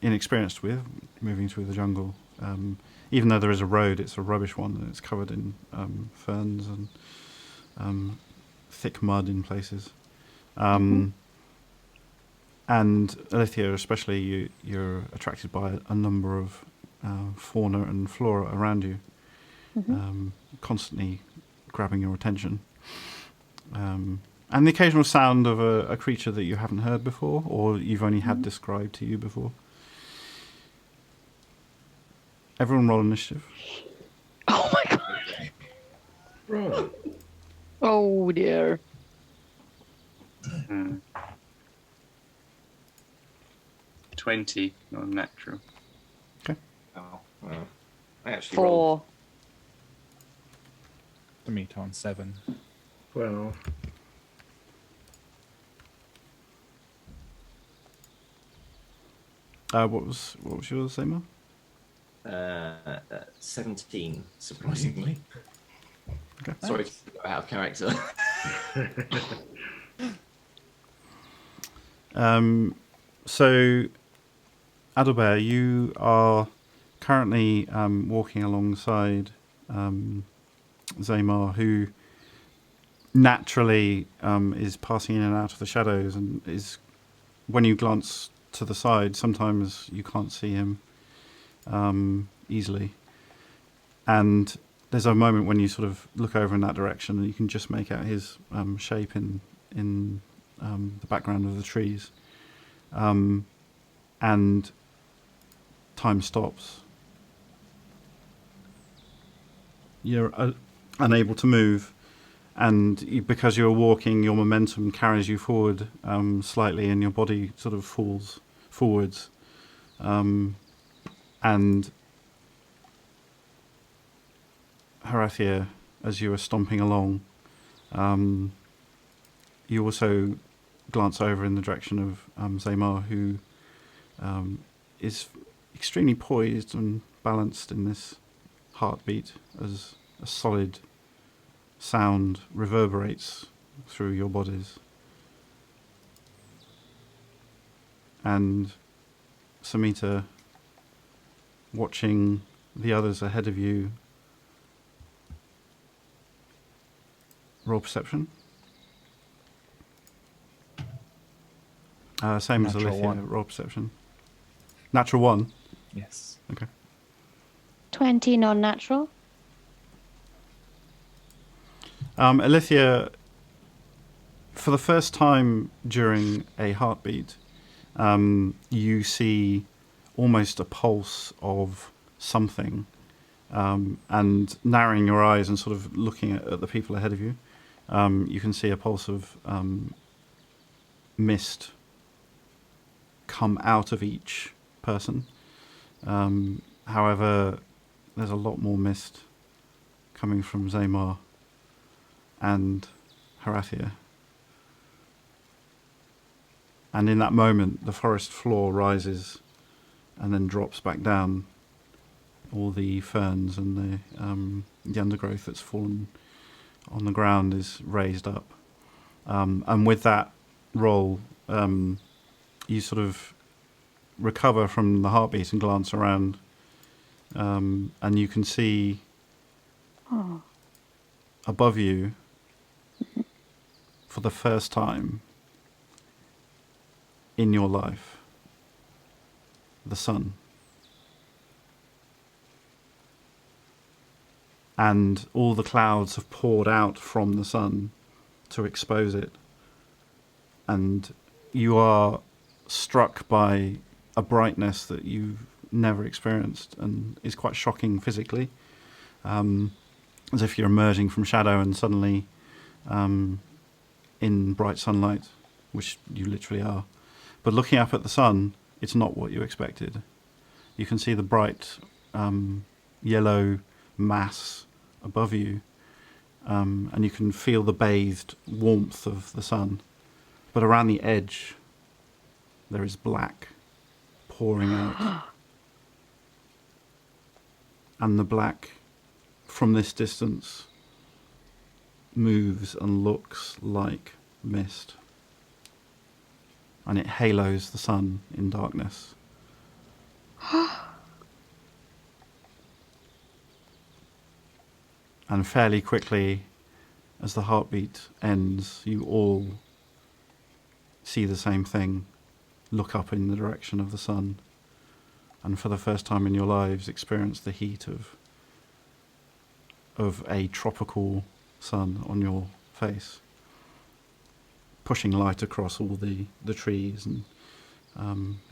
inexperienced with, moving through the jungle. Even though there is a road, it's a rubbish one, and it's covered in ferns and thick mud in places. And Alithia, especially, you're attracted by a number of fauna and flora around you, constantly grabbing your attention. And the occasional sound of a creature that you haven't heard before, or you've only had described to you before. Everyone roll initiative. Oh my god. Right. Oh dear. 20, non-natural. Oh, well, I actually 4. rolled. To meet on 7. 12. What was yours, Zaymar? 17, surprisingly. Okay. Sorry to go out of character. So, Adalbert, you are currently walking alongside Zaymar, who naturally is passing in and out of the shadows, and is, when you glance to the side, sometimes you can't see him easily. And there's a moment when you sort of look over in that direction, and you can just make out his shape in the background of the trees. And time stops. You're unable to move, and because you're walking, your momentum carries you forward slightly, and your body sort of falls forwards. And Horathia, as you are stomping along, you also glance over in the direction of Zaymar, who is extremely poised and balanced in this heartbeat as a solid sound reverberates through your bodies. And Samita, watching the others ahead of you, roll perception. Same as Natural Alithia, 1. roll perception. Natural 1? Yes. Okay. 20 non-natural. Alithia, for the first time during a heartbeat, you see almost a pulse of something, and narrowing your eyes and sort of looking at the people ahead of you, you can see a pulse of mist come out of each person. However, there's a lot more mist coming from Zaymar and Horathia. And in that moment, the forest floor rises and then drops back down. All the ferns and the undergrowth that's fallen on the ground is raised up. And with that roll, you sort of recover from the heartbeat and glance around, and you can see above you, for the first time in your life, the sun. And all the clouds have poured out from the sun to expose it. And you are struck by a brightness that you've never experienced and is quite shocking physically. As if you're emerging from shadow and suddenly in bright sunlight, which you literally are. But looking up at the sun, it's not what you expected. You can see the bright yellow mass above you, and you can feel the bathed warmth of the sun. But around the edge, there is black pouring out. And the black, from this distance, moves and looks like mist. And it halos the sun in darkness. And fairly quickly, as the heartbeat ends, you all see the same thing, look up in the direction of the sun, and for the first time in your lives experience the heat of a tropical sun on your face, pushing light across all the trees and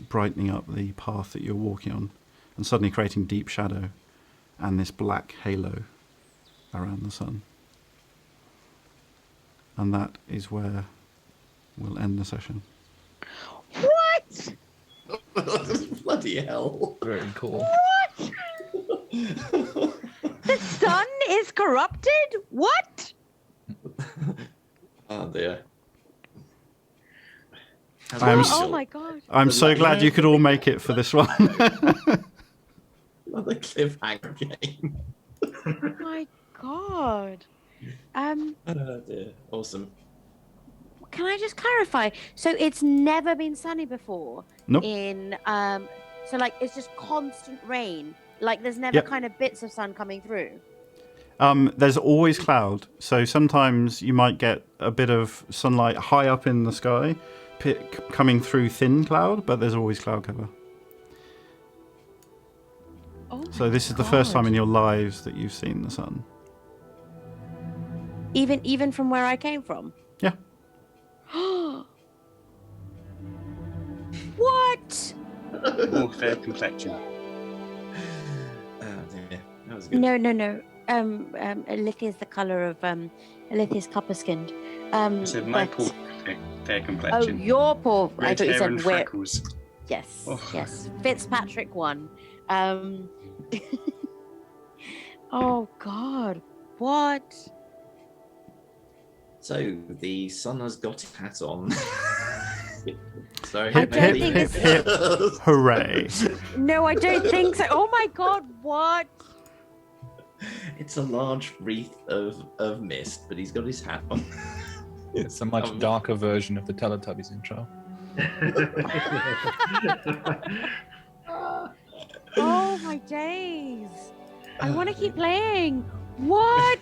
brightening up the path that you're walking on, and suddenly creating deep shadow and this black halo around the sun. And that is where we'll end the session. What? Bloody hell. Very cool. What? The sun is corrupted? What? Oh dear. Oh my god. I'm so glad you could all make it for this one. Another cliffhanger game. Oh my god. Oh dear. Awesome. Can I just clarify? So it's never been sunny before? Nope. So like it's just constant rain. Like there's never kind of bits of sun coming through. There's always cloud, so sometimes you might get a bit of sunlight high up in the sky coming through thin cloud, but there's always cloud cover. Oh so this is the first time in your lives that you've seen the sun. Even from where I came from? Yeah. What? More fair complexion. Oh dear. That was good. No. Alithia is the colour of Alithia's copper skinned. I said my poor fair Oh, complexion. your poor. I Red thought you hair said and where. freckles. Yes, Oh. yes. Fitzpatrick won. Oh God, what? So the sun has got its hat on. Sorry. Hip, don't hip, think hip, it's- hip. Hooray. No, I don't think so. Oh my God, what? It's a large wreath of mist, but he's got his hat on. It's a much darker version of the Teletubbies intro. Oh my days. I want to keep playing. What?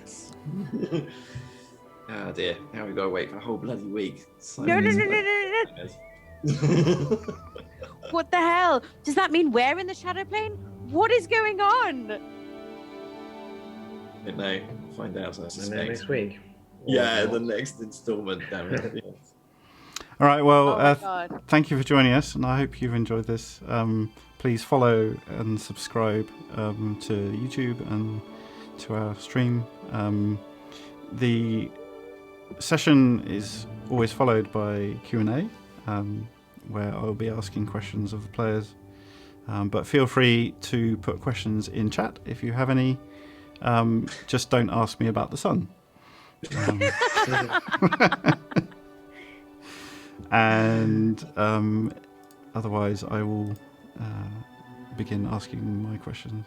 Oh dear. Now we've got to wait for a whole bloody week. No. What the hell? Does that mean we're in the shadow plane? What is going on? I don't know. We'll find out, I And then suspect. next week. Yeah, the next installment, damn it. Yes. All right, well, Oh my God. thank you for joining us, and I hope you've enjoyed this. Please follow and subscribe to YouTube and to our stream. The session is always followed by Q&A, where I'll be asking questions of the players. But feel free to put questions in chat if you have any. Just don't ask me about the sun. And otherwise I will begin asking my questions.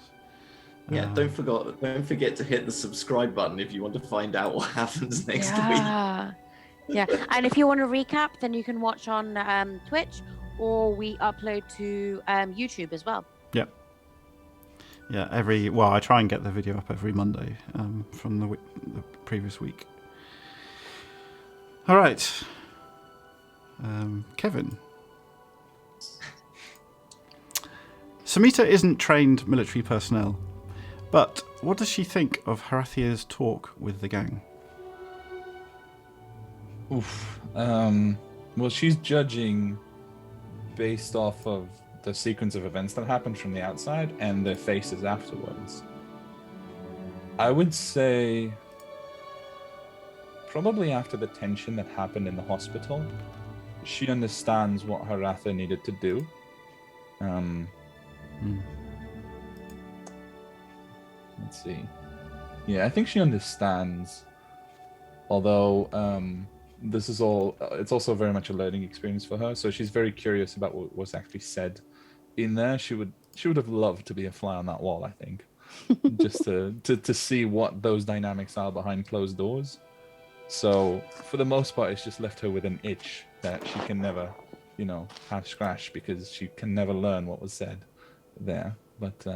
Yeah, don't forget to hit the subscribe button if you want to find out what happens next week. Yeah. And if you want to recap, then you can watch on Twitch, or we upload to YouTube as well. Yep. Yeah, I try and get the video up every Monday from the previous week. All right. Kevin. Samita isn't trained military personnel, but what does she think of Harathia's talk with the gang? Oof. Well, she's judging based off of the sequence of events that happened from the outside and their faces afterwards. I would say probably after the tension that happened in the hospital, she understands what Harathia needed to do. Let's see. Yeah, I think she understands. Although this is all, it's also very much a learning experience for her. So she's very curious about what was actually said in there. She would have loved to be a fly on that wall, I think, just to see what those dynamics are behind closed doors. So for the most part, it's just left her with an itch that she can never, have scratched, because she can never learn what was said there. But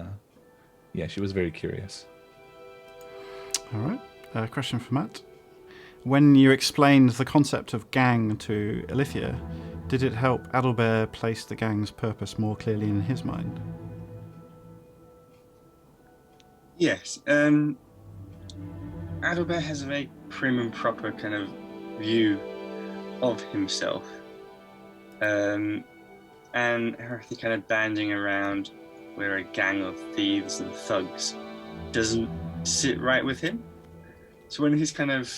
yeah, she was very curious. All right. Question for Matt. When you explained the concept of gang to Alithia, did it help Adalbert place the gang's purpose more clearly in his mind? Yes. Adalbert has a very prim and proper kind of view of himself. And Harathia kind of banding around we're a gang of thieves and thugs doesn't sit right with him. So when he's kind of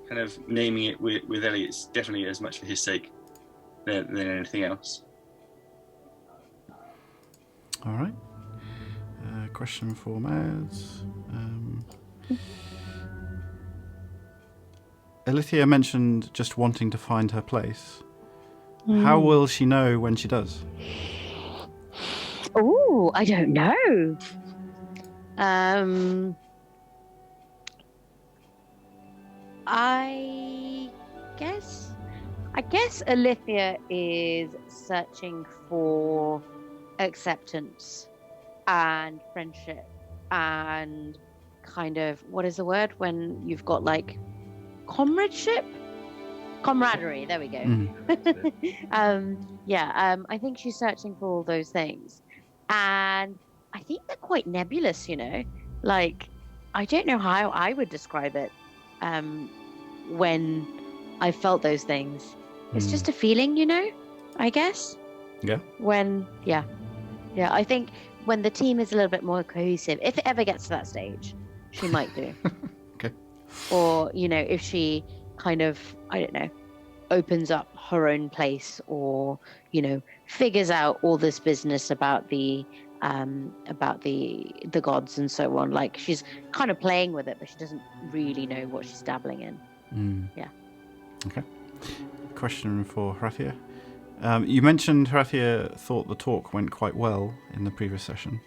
kind of naming it with Ellie, it's definitely as much for his sake than anything else. All right. Question for Mads. Alithia mentioned just wanting to find her place. How will she know when she does? Oh, I don't know. I guess Alithia is searching for acceptance and friendship and kind of, what is the word when you've got like camaraderie, there we go. I think she's searching for all those things, and I think they're quite nebulous, like I don't know how I would describe it when I felt those things. It's just a feeling, I guess. Yeah. I think when the team is a little bit more cohesive, if it ever gets to that stage, she might do. Okay. Or, if she kind of, I don't know, opens up her own place, or, figures out all this business about the gods and so on. Like, she's kind of playing with it, but she doesn't really know what she's dabbling in. Yeah. Okay. Question for Harathia. You mentioned Harathia thought the talk went quite well in the previous session.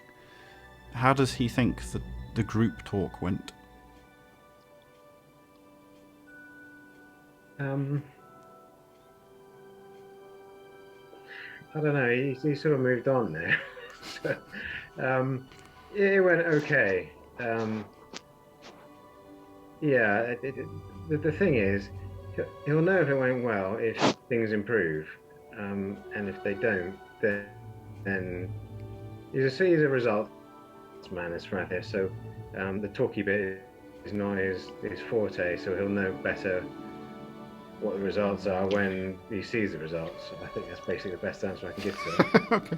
How does he think that the group talk went? I don't know. He sort of moved on there. It went okay. The thing is, he'll know if it went well if things improve, and if they don't, then he's a results man, as Harathia. So the talky bit is not his forte. So he'll know better what the results are when he sees the results. I think that's basically the best answer I can give to it. Okay.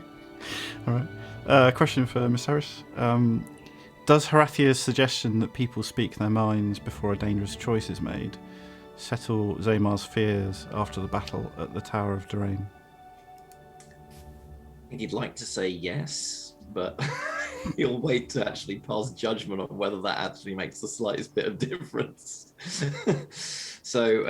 All right. Question for Miss Harris. Does Harathia's suggestion that people speak their minds before a dangerous choice is made settle Zamar's fears after the battle at the Tower of Durain? I think he'd like to say yes, but he'll wait to actually pass judgment on whether that actually makes the slightest bit of difference. So,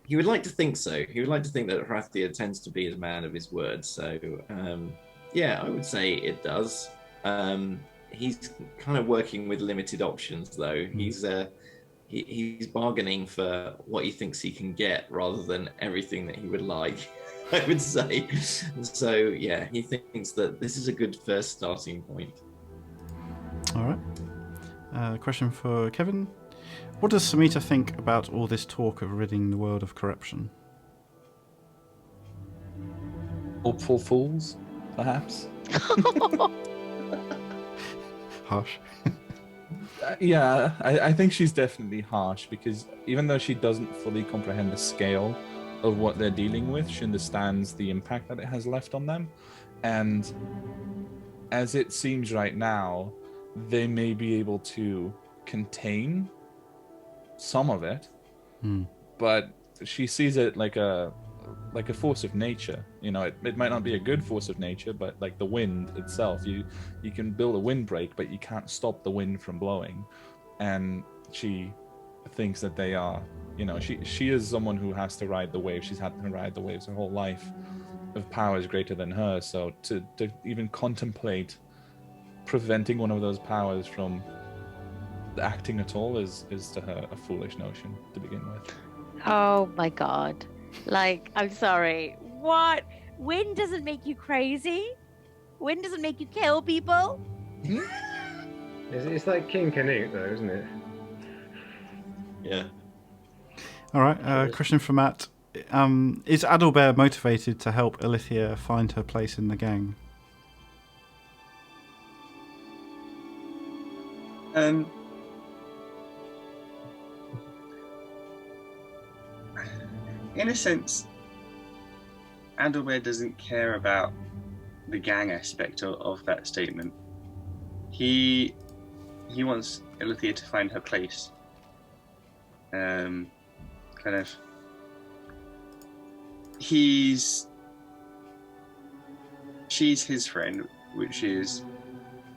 he would like to think so. He would like to think that Harathia tends to be a man of his word. So, I would say it does. He's kind of working with limited options, though. He's he's bargaining for what he thinks he can get rather than everything that he would like, I would say. So yeah, he thinks that this is a good first starting point. All right. Question for Kevin. What does Samita think about all this talk of ridding the world of corruption? Hopeful fools, perhaps. Harsh. Yeah, I think she's definitely harsh, because even though she doesn't fully comprehend the scale of what they're dealing with, she understands the impact that it has left on them. And as it seems right now, they may be able to contain some of it, but she sees it like a force of nature. You know, it might not be a good force of nature, but like the wind itself, you can build a windbreak, but you can't stop the wind from blowing. And she thinks that they are, you know, she is someone who has to ride the waves. She's had to ride the waves her whole life of powers greater than her. So to even contemplate preventing one of those powers from acting at all is to her a foolish notion to begin with. Oh my god. Like, I'm sorry. What? Wind doesn't make you crazy? Wind doesn't make you kill people? It's like King Canute, though, isn't it? Yeah. All right. Question for Matt. Is Adalbert motivated to help Alithia find her place in the gang? In a sense, Adalbert doesn't care about the gang aspect of that statement. He wants Alithia to find her place. She's his friend, which is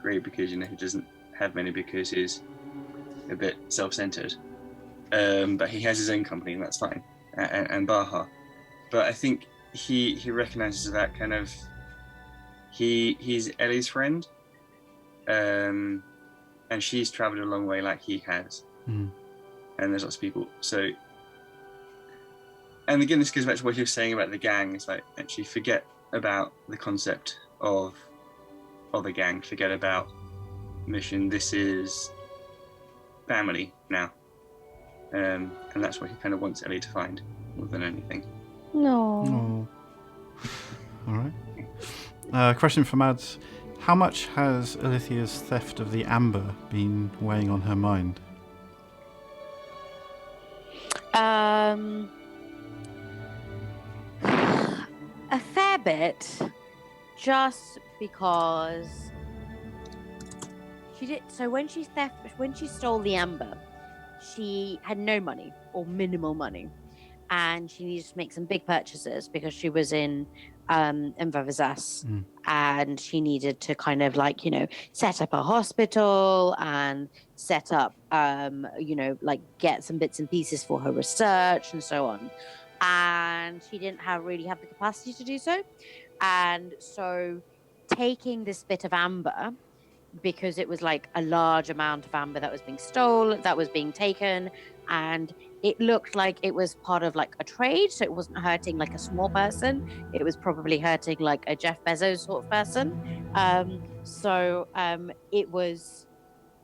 great because he doesn't have many because he's a bit self-centered. But he has his own company, and that's fine. And Baha, but I think he recognizes that kind of he's Ellie's friend, and she's traveled a long way like he has, and there's lots of people. So, and again, this goes back to what you were saying about the gang. It's like, actually forget about the concept of a gang, forget about mission. This is family now. And that's what he kind of wants Ellie to find more than anything. No. All right. Question for Mads. How much has Alithia's theft of the amber been weighing on her mind? A fair bit, just because she did. So when she stole the amber, she had no money or minimal money, and she needed to make some big purchases because she was in improvisation, and she needed to kind of like, set up a hospital and set up, like get some bits and pieces for her research and so on. And she didn't really have the capacity to do so. And so taking this bit of amber, because it was like a large amount of amber that was being taken, and it looked like it was part of like a trade, so it wasn't hurting like a small person, it was probably hurting like a Jeff Bezos sort of person. It was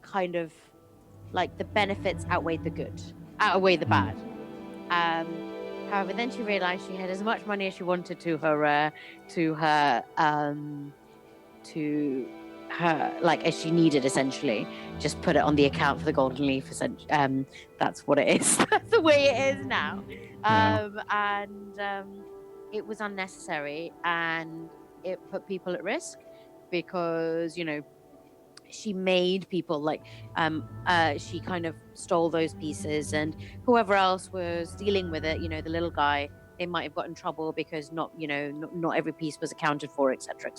kind of like the benefits outweighed the bad. However, then she realized she had as much money as she wanted to her like as she needed, essentially. Just put it on the account for the Golden Leaf. That's what it is. That's the way it is now. It was unnecessary, and it put people at risk because she made people like she kind of stole those pieces, and whoever else was dealing with it, the little guy, they might have got in trouble because not every piece was accounted for, etc.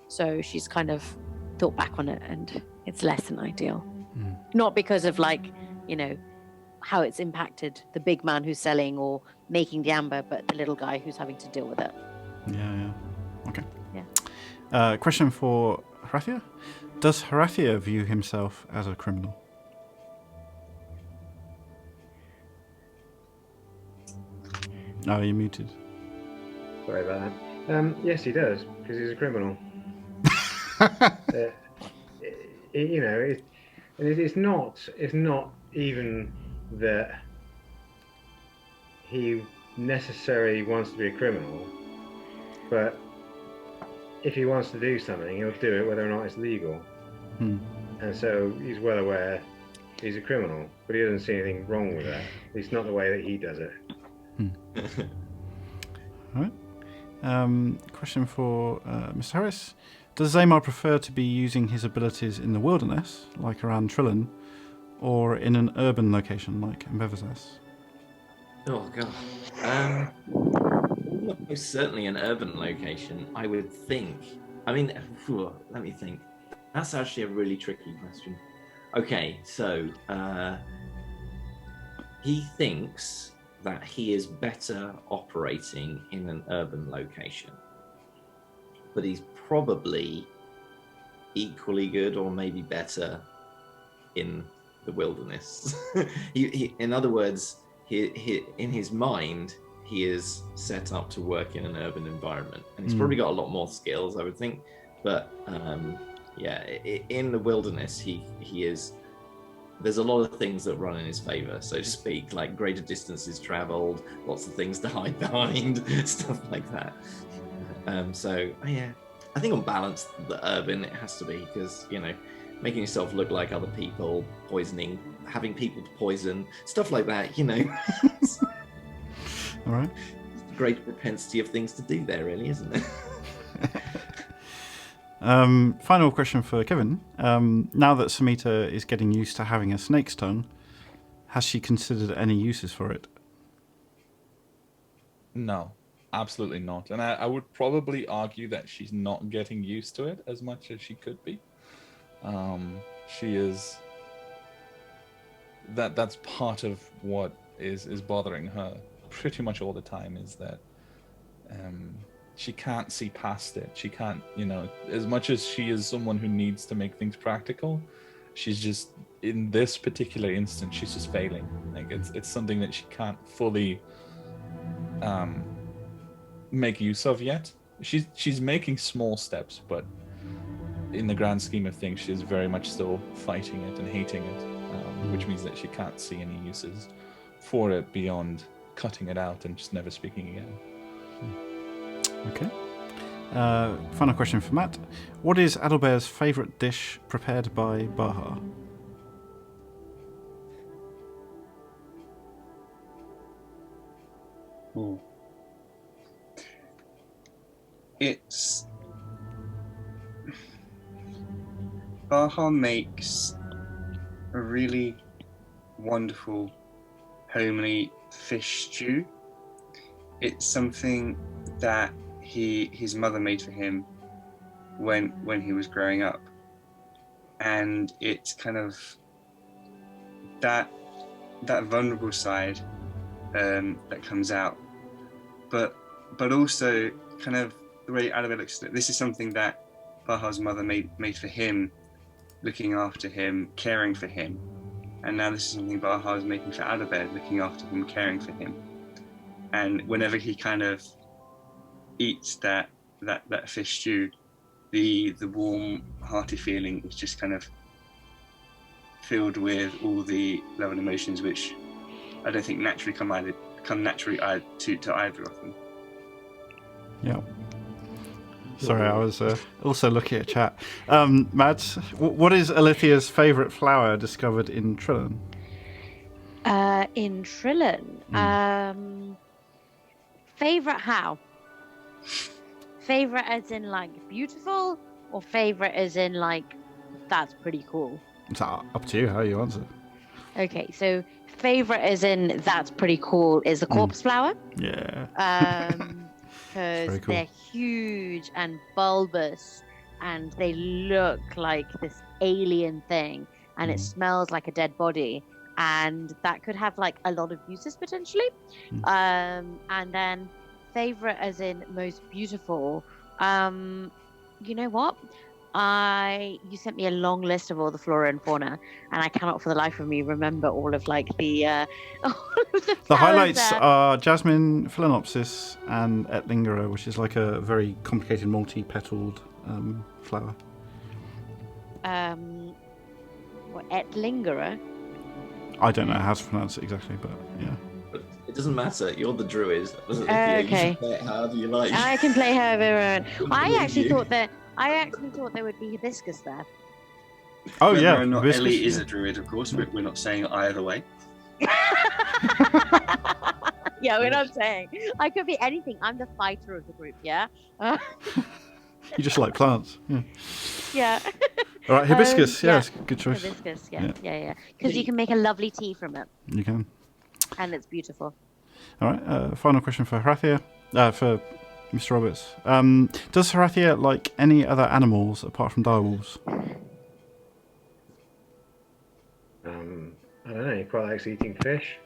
So she's kind of thought back on it, and it's less than ideal. Not because of like how it's impacted the big man who's selling or making the amber, but the little guy who's having to deal with it. Okay. Yeah. Question for Horathia. Does Horathia view himself as a criminal? Oh, you're muted. Sorry about that. Yes, he does, because he's a criminal. You know, it's not even that he necessarily wants to be a criminal, but if he wants to do something, he'll do it whether or not it's legal. And so he's well aware he's a criminal, but he doesn't see anything wrong with that. It's not the way that he does it. All right. Question for Mr. Harris. Does Zamar prefer to be using his abilities in the wilderness, like around Trillin, or in an urban location, like Mbevazes? Oh, God. Most certainly an urban location, I would think. I mean, let me think. That's actually a really tricky question. Okay, so he thinks that he is better operating in an urban location, but he's probably equally good or maybe better in the wilderness. In other words, he in his mind, he is set up to work in an urban environment, and he's probably got a lot more skills, I would think. But in the wilderness, he is. There's a lot of things that run in his favor, so to speak, like greater distances traveled, lots of things to hide behind, stuff like that. I think on balance, the urban it has to be, because making yourself look like other people, poisoning, having people to poison, stuff like that. All right. Great propensity of things to do there, really, isn't it? Final question for Kevin. Now that Samita is getting used to having a snake's tongue, has she considered any uses for it? No, absolutely not. And I would probably argue that she's not getting used to it as much as she could be. She is... That's part of what is bothering her pretty much all the time, is that she can't see past it. She can't, as much as she is someone who needs to make things practical, she's just, in this particular instance, she's just failing. Like it's something that she can't fully make use of yet. She's making small steps, but in the grand scheme of things, she's very much still fighting it and hating it, which means that she can't see any uses for it beyond cutting it out and just never speaking again. Okay. Final question for Matt. What is Adalbert's favourite dish prepared by Baha? It's... Baha makes a really wonderful, homely fish stew. It's something that his mother made for him when he was growing up, and it's kind of that vulnerable side that comes out, but also kind of the way Adalbert looks at it. This is something that Baha's mother made for him, looking after him, caring for him, and now this is something Baha is making for Adalbert, looking after him, caring for him. And whenever he kind of eats that fish stew, the warm, hearty feeling is just kind of filled with all the love and emotions, which I don't think naturally come naturally to either of them. Yeah. Sorry, I was also looking at chat. Mads, what is Alithia's favourite flower discovered in Trillin? In Trillin, favourite how? Favourite as in like beautiful, or favourite as in like that's pretty cool? It's up to you how you answer. Okay, so favourite as in that's pretty cool is the corpse flower. Yeah. Because cool. they're huge and bulbous, and they look like this alien thing, and it smells like a dead body, and that could have like a lot of uses potentially. And then favorite as in most beautiful. You know what? You sent me a long list of all the flora and fauna, and I cannot for the life of me remember all of like the all of the The flowers highlights there. are jasmine, phalaenopsis, and etlingera, which is like a very complicated multi-petaled flower. What, etlingera? I don't know how to pronounce it exactly, but yeah. But it doesn't matter. You're the druid. You Okay. can play it however you like. I can play however I want. I Believe actually you. thought there would be hibiscus there. Oh Whether yeah, or not hibiscus, Ellie is yeah. a druid, of course. We're not saying either way. Yeah, we're not saying. I could be anything. I'm the fighter of the group, yeah? You just like plants. Yeah. Yeah. All right, hibiscus. Yeah. Yes, good choice. Hibiscus, Yeah. yeah. Because you can make a lovely tea from it, You can. and it's beautiful. All right. Final question for Harathia. For Mr. Roberts. Does Harathia like any other animals apart from direwolves? I don't know. He quite likes eating fish.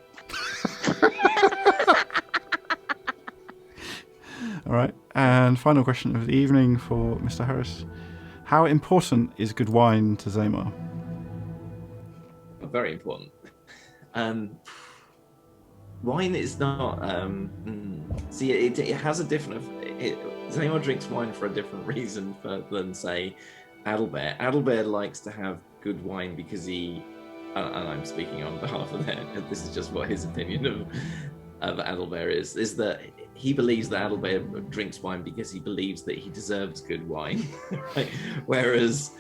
All right. And final question of the evening for Mr. Harris. How important is good wine to Zamar? Very important. Wine is not. See, it has a different. Zamar drinks wine for a different reason than say Adalbert. Adalbert likes to have good wine because he, and I'm speaking on behalf of that. This is just what his opinion of Adalbert is that he believes that Adalbert drinks wine because he believes that he deserves good wine, right? Whereas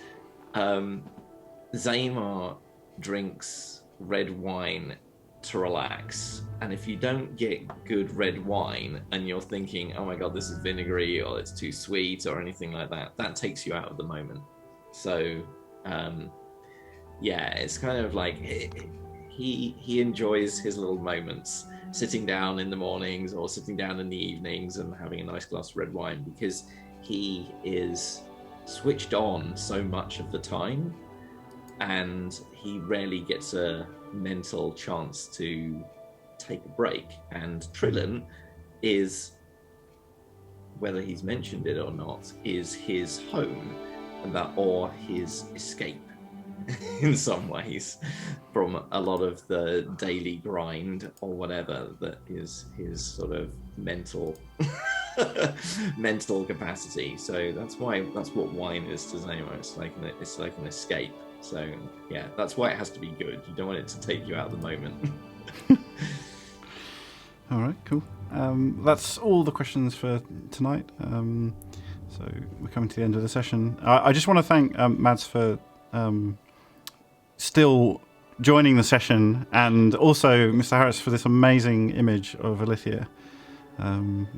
Zamar drinks red wine to relax, and if you don't get good red wine and you're thinking, oh my god, this is vinegary or it's too sweet or anything like that, that takes you out of the moment. So yeah, it's kind of like he enjoys his little moments sitting down in the mornings or sitting down in the evenings and having a nice glass of red wine, because he is switched on so much of the time and he rarely gets a mental chance to take a break. And Trillin is, whether he's mentioned it or not, is his home or his escape in some ways from a lot of the daily grind or whatever that is his sort of mental capacity. So that's what wine is to Zamar. It's like an escape. So yeah, that's why it has to be good. You don't want it to take you out of the moment. All right, cool. That's all the questions for tonight. So we're coming to the end of the session. I just want to thank Mads for still joining the session, and also Mr. Harris for this amazing image of Alithia.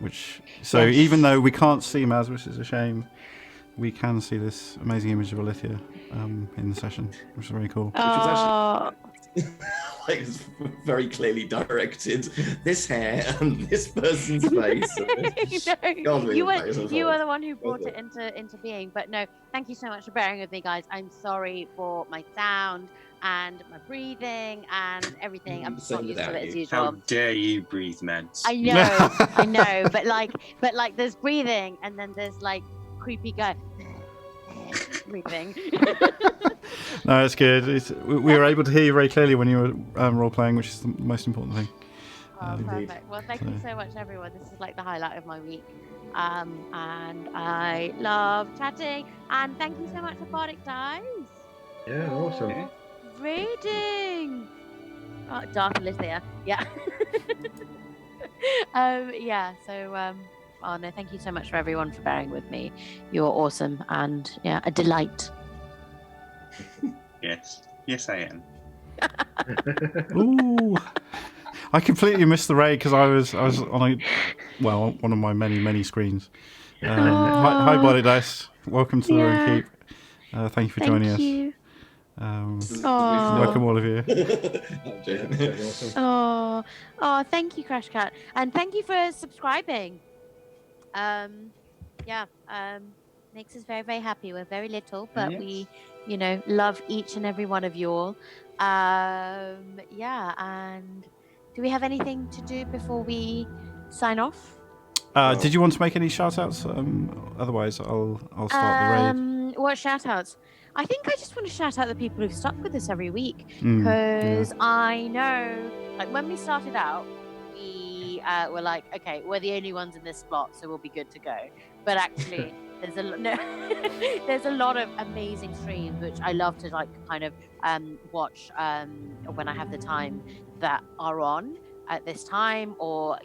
Yes. Even though we can't see Mads, which is a shame, we can see this amazing image of Alithia in the session, which is very cool. Which was actually like it's very clearly directed. This hair and this person's face. No, you were the one who brought it into being. But no, thank you so much for bearing with me, guys. I'm sorry for my sound and my breathing and everything. I'm just not used to it as usual. How dare you breathe, Mads? I know, but like there's breathing and then there's like creepy guy breathing. No, it's good. We were able to hear you very clearly when you were role playing, which is the most important thing. Oh, perfect. Well, thank you so much, everyone. This is like the highlight of my week. And I love chatting. And thank you so much for Bardic Dice. Yeah, awesome. Reading. Oh, Dark Alithia. Yeah. Yeah. So, oh no, thank you so much for everyone for bearing with me. You're awesome, and yeah, a delight. Yes, I am. Ooh, I completely missed the raid because I was on one of my many screens. Hi, Body Dice. Welcome to the Room Keep. Thank you for joining us. Welcome all of you. Oh, thank you, Crash Cat, and thank you for subscribing. Makes us very, very happy. We're very little, but we, love each and every one of you all. And do we have anything to do before we sign off? Did you want to make any shout outs? Otherwise, I'll start the raid. What shout outs? I think I just want to shout out the people who've stuck with us every week, because I know, like, when we started out, we were like, okay, we're the only ones in this spot, so we'll be good to go. But actually, there's a lot of amazing streams which I love to like kind of watch when I have the time that are on at this time, or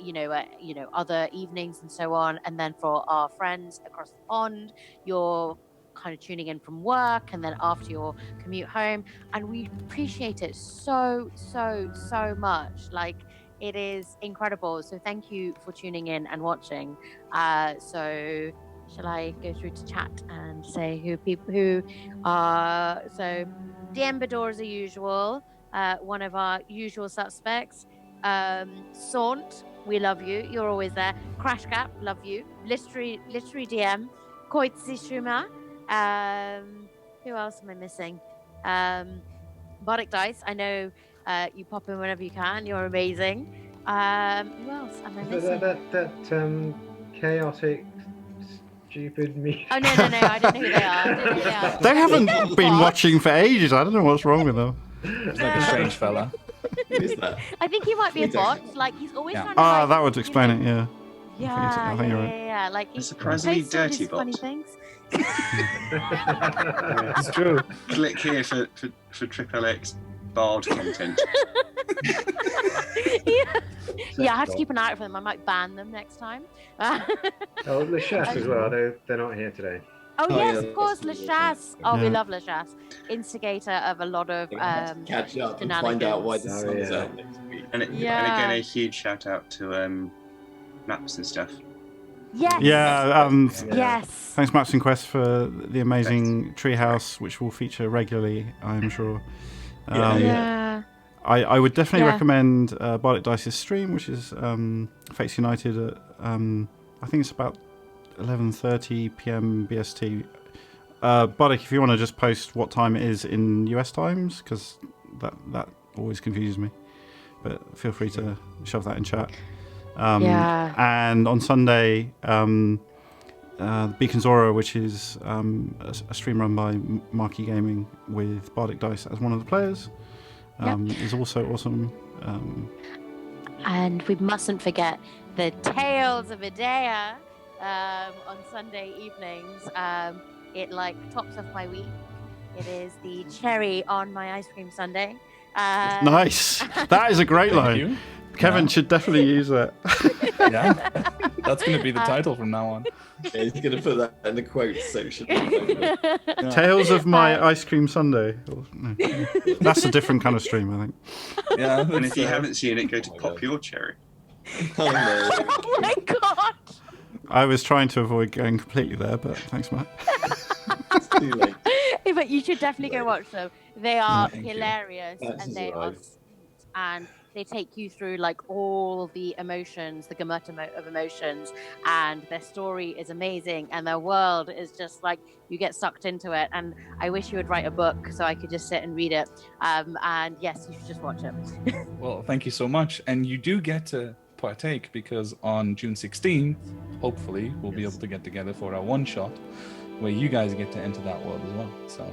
other evenings and so on. And then for our friends across the pond, you're kind of tuning in from work and then after your commute home, and we appreciate it so much. Like, it is incredible. So thank you for tuning in and watching. So shall I go through to chat and say who are so DM Bador as the usual, one of our usual suspects. Saunt, we love you. You're always there. Crash Cap, love you. Literary DM. Koitsi Shuma. Who else am I missing? Bardic Dice. I know you pop in whenever you can. You're amazing. Who else am I missing? That chaotic, stupid me. Oh no! I don't know who they are. They haven't been watching for ages. I don't know what's wrong with them. It's like a strange fella. Who's that? I think he might be a bot. Like, he's always trying to. Ah, that would explain it. Yeah. Yeah, I think you're right. yeah. Like, A surprisingly dirty bot. funny things. It's true. Click here for XXX bard content. Yeah, I have to keep an eye out for them. I might ban them next time. Oh, the chef as well. They're not here today. Oh yes, yeah, of course, that's Lachas. Oh, we Yeah. love Lachas. Instigator of a lot of Catch up and find out why the shenanigans. sun's yeah. out next week. And again, a huge shout out to maps and stuff. Yes. Yeah. Yes. Thanks, Maps and Quest, for the amazing treehouse, which will feature regularly, I'm sure. Yeah. I would definitely Yeah. recommend Bardic Dice's stream, which is Fates United at I think it's about 11:30 p.m. BST. Bardic, if you want to just post what time it is in US times, because that always confuses me. But feel free to shove that in chat. And on Sunday, Beacon Zora, which is a stream run by Marky Gaming with Bardic Dice as one of the players, is also awesome. And we mustn't forget the Tales of Idea on Sunday evenings. It like tops off my week. It is the cherry on my ice cream sundae. Nice. That is a great Thank line. you. Kevin should definitely use that. Yeah, that's going to be the title from now on. Yeah, he's going to put that in the quotes section. Tales of my ice cream sundae. No. That's a different kind of stream, I think. Yeah, And if you haven't seen it, go to Pop Your Cherry. Oh, no. Oh my god! I was trying to avoid going completely there, but thanks, Matt. It's too late. But you should definitely go watch them. They are Thank you. hilarious That's and they are right. sweet, and they take you through like all the emotions, the gamut of emotions, and their story is amazing and their world is just like you get sucked into it. And I wish you would write a book so I could just sit and read it. And yes, you should just watch it. Well, thank you so much. And you do get to partake because on June 16th, hopefully, we'll be able to get together for our one-shot where you guys get to enter that world as well. So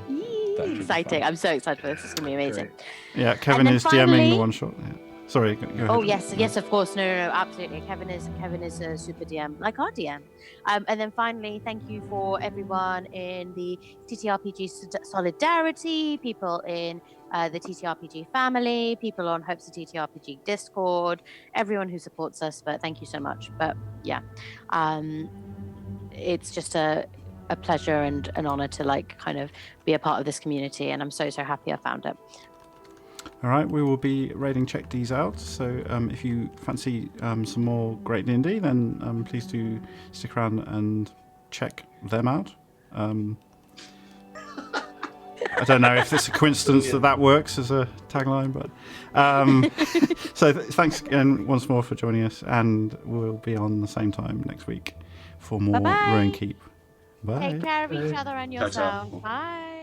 that should be Exciting. fun. I'm so excited for this. It's going to be amazing. Yeah, Kevin then is DMing finally- the one shot. Yeah. Sorry, go ahead. Oh yes, of course. No, absolutely. Kevin is a super DM, like our DM. And then finally, thank you for everyone in the TTRPG Solidarity, people in the TTRPG family, people on Hopes of TTRPG Discord, everyone who supports us. But thank you so much. But yeah, it's just a pleasure and an honor to like kind of be a part of this community, and I'm so happy I found it. All right, we will be raiding Check These out. So if you fancy some more great D&D, then please do stick around and check them out. I don't know if it's a coincidence that works as a tagline, but so thanks again once more for joining us, and we'll be on the same time next week for more Bye-bye. Ruin Keep. Bye. Take care of each Bye. other and Ta-ta. yourself. Bye.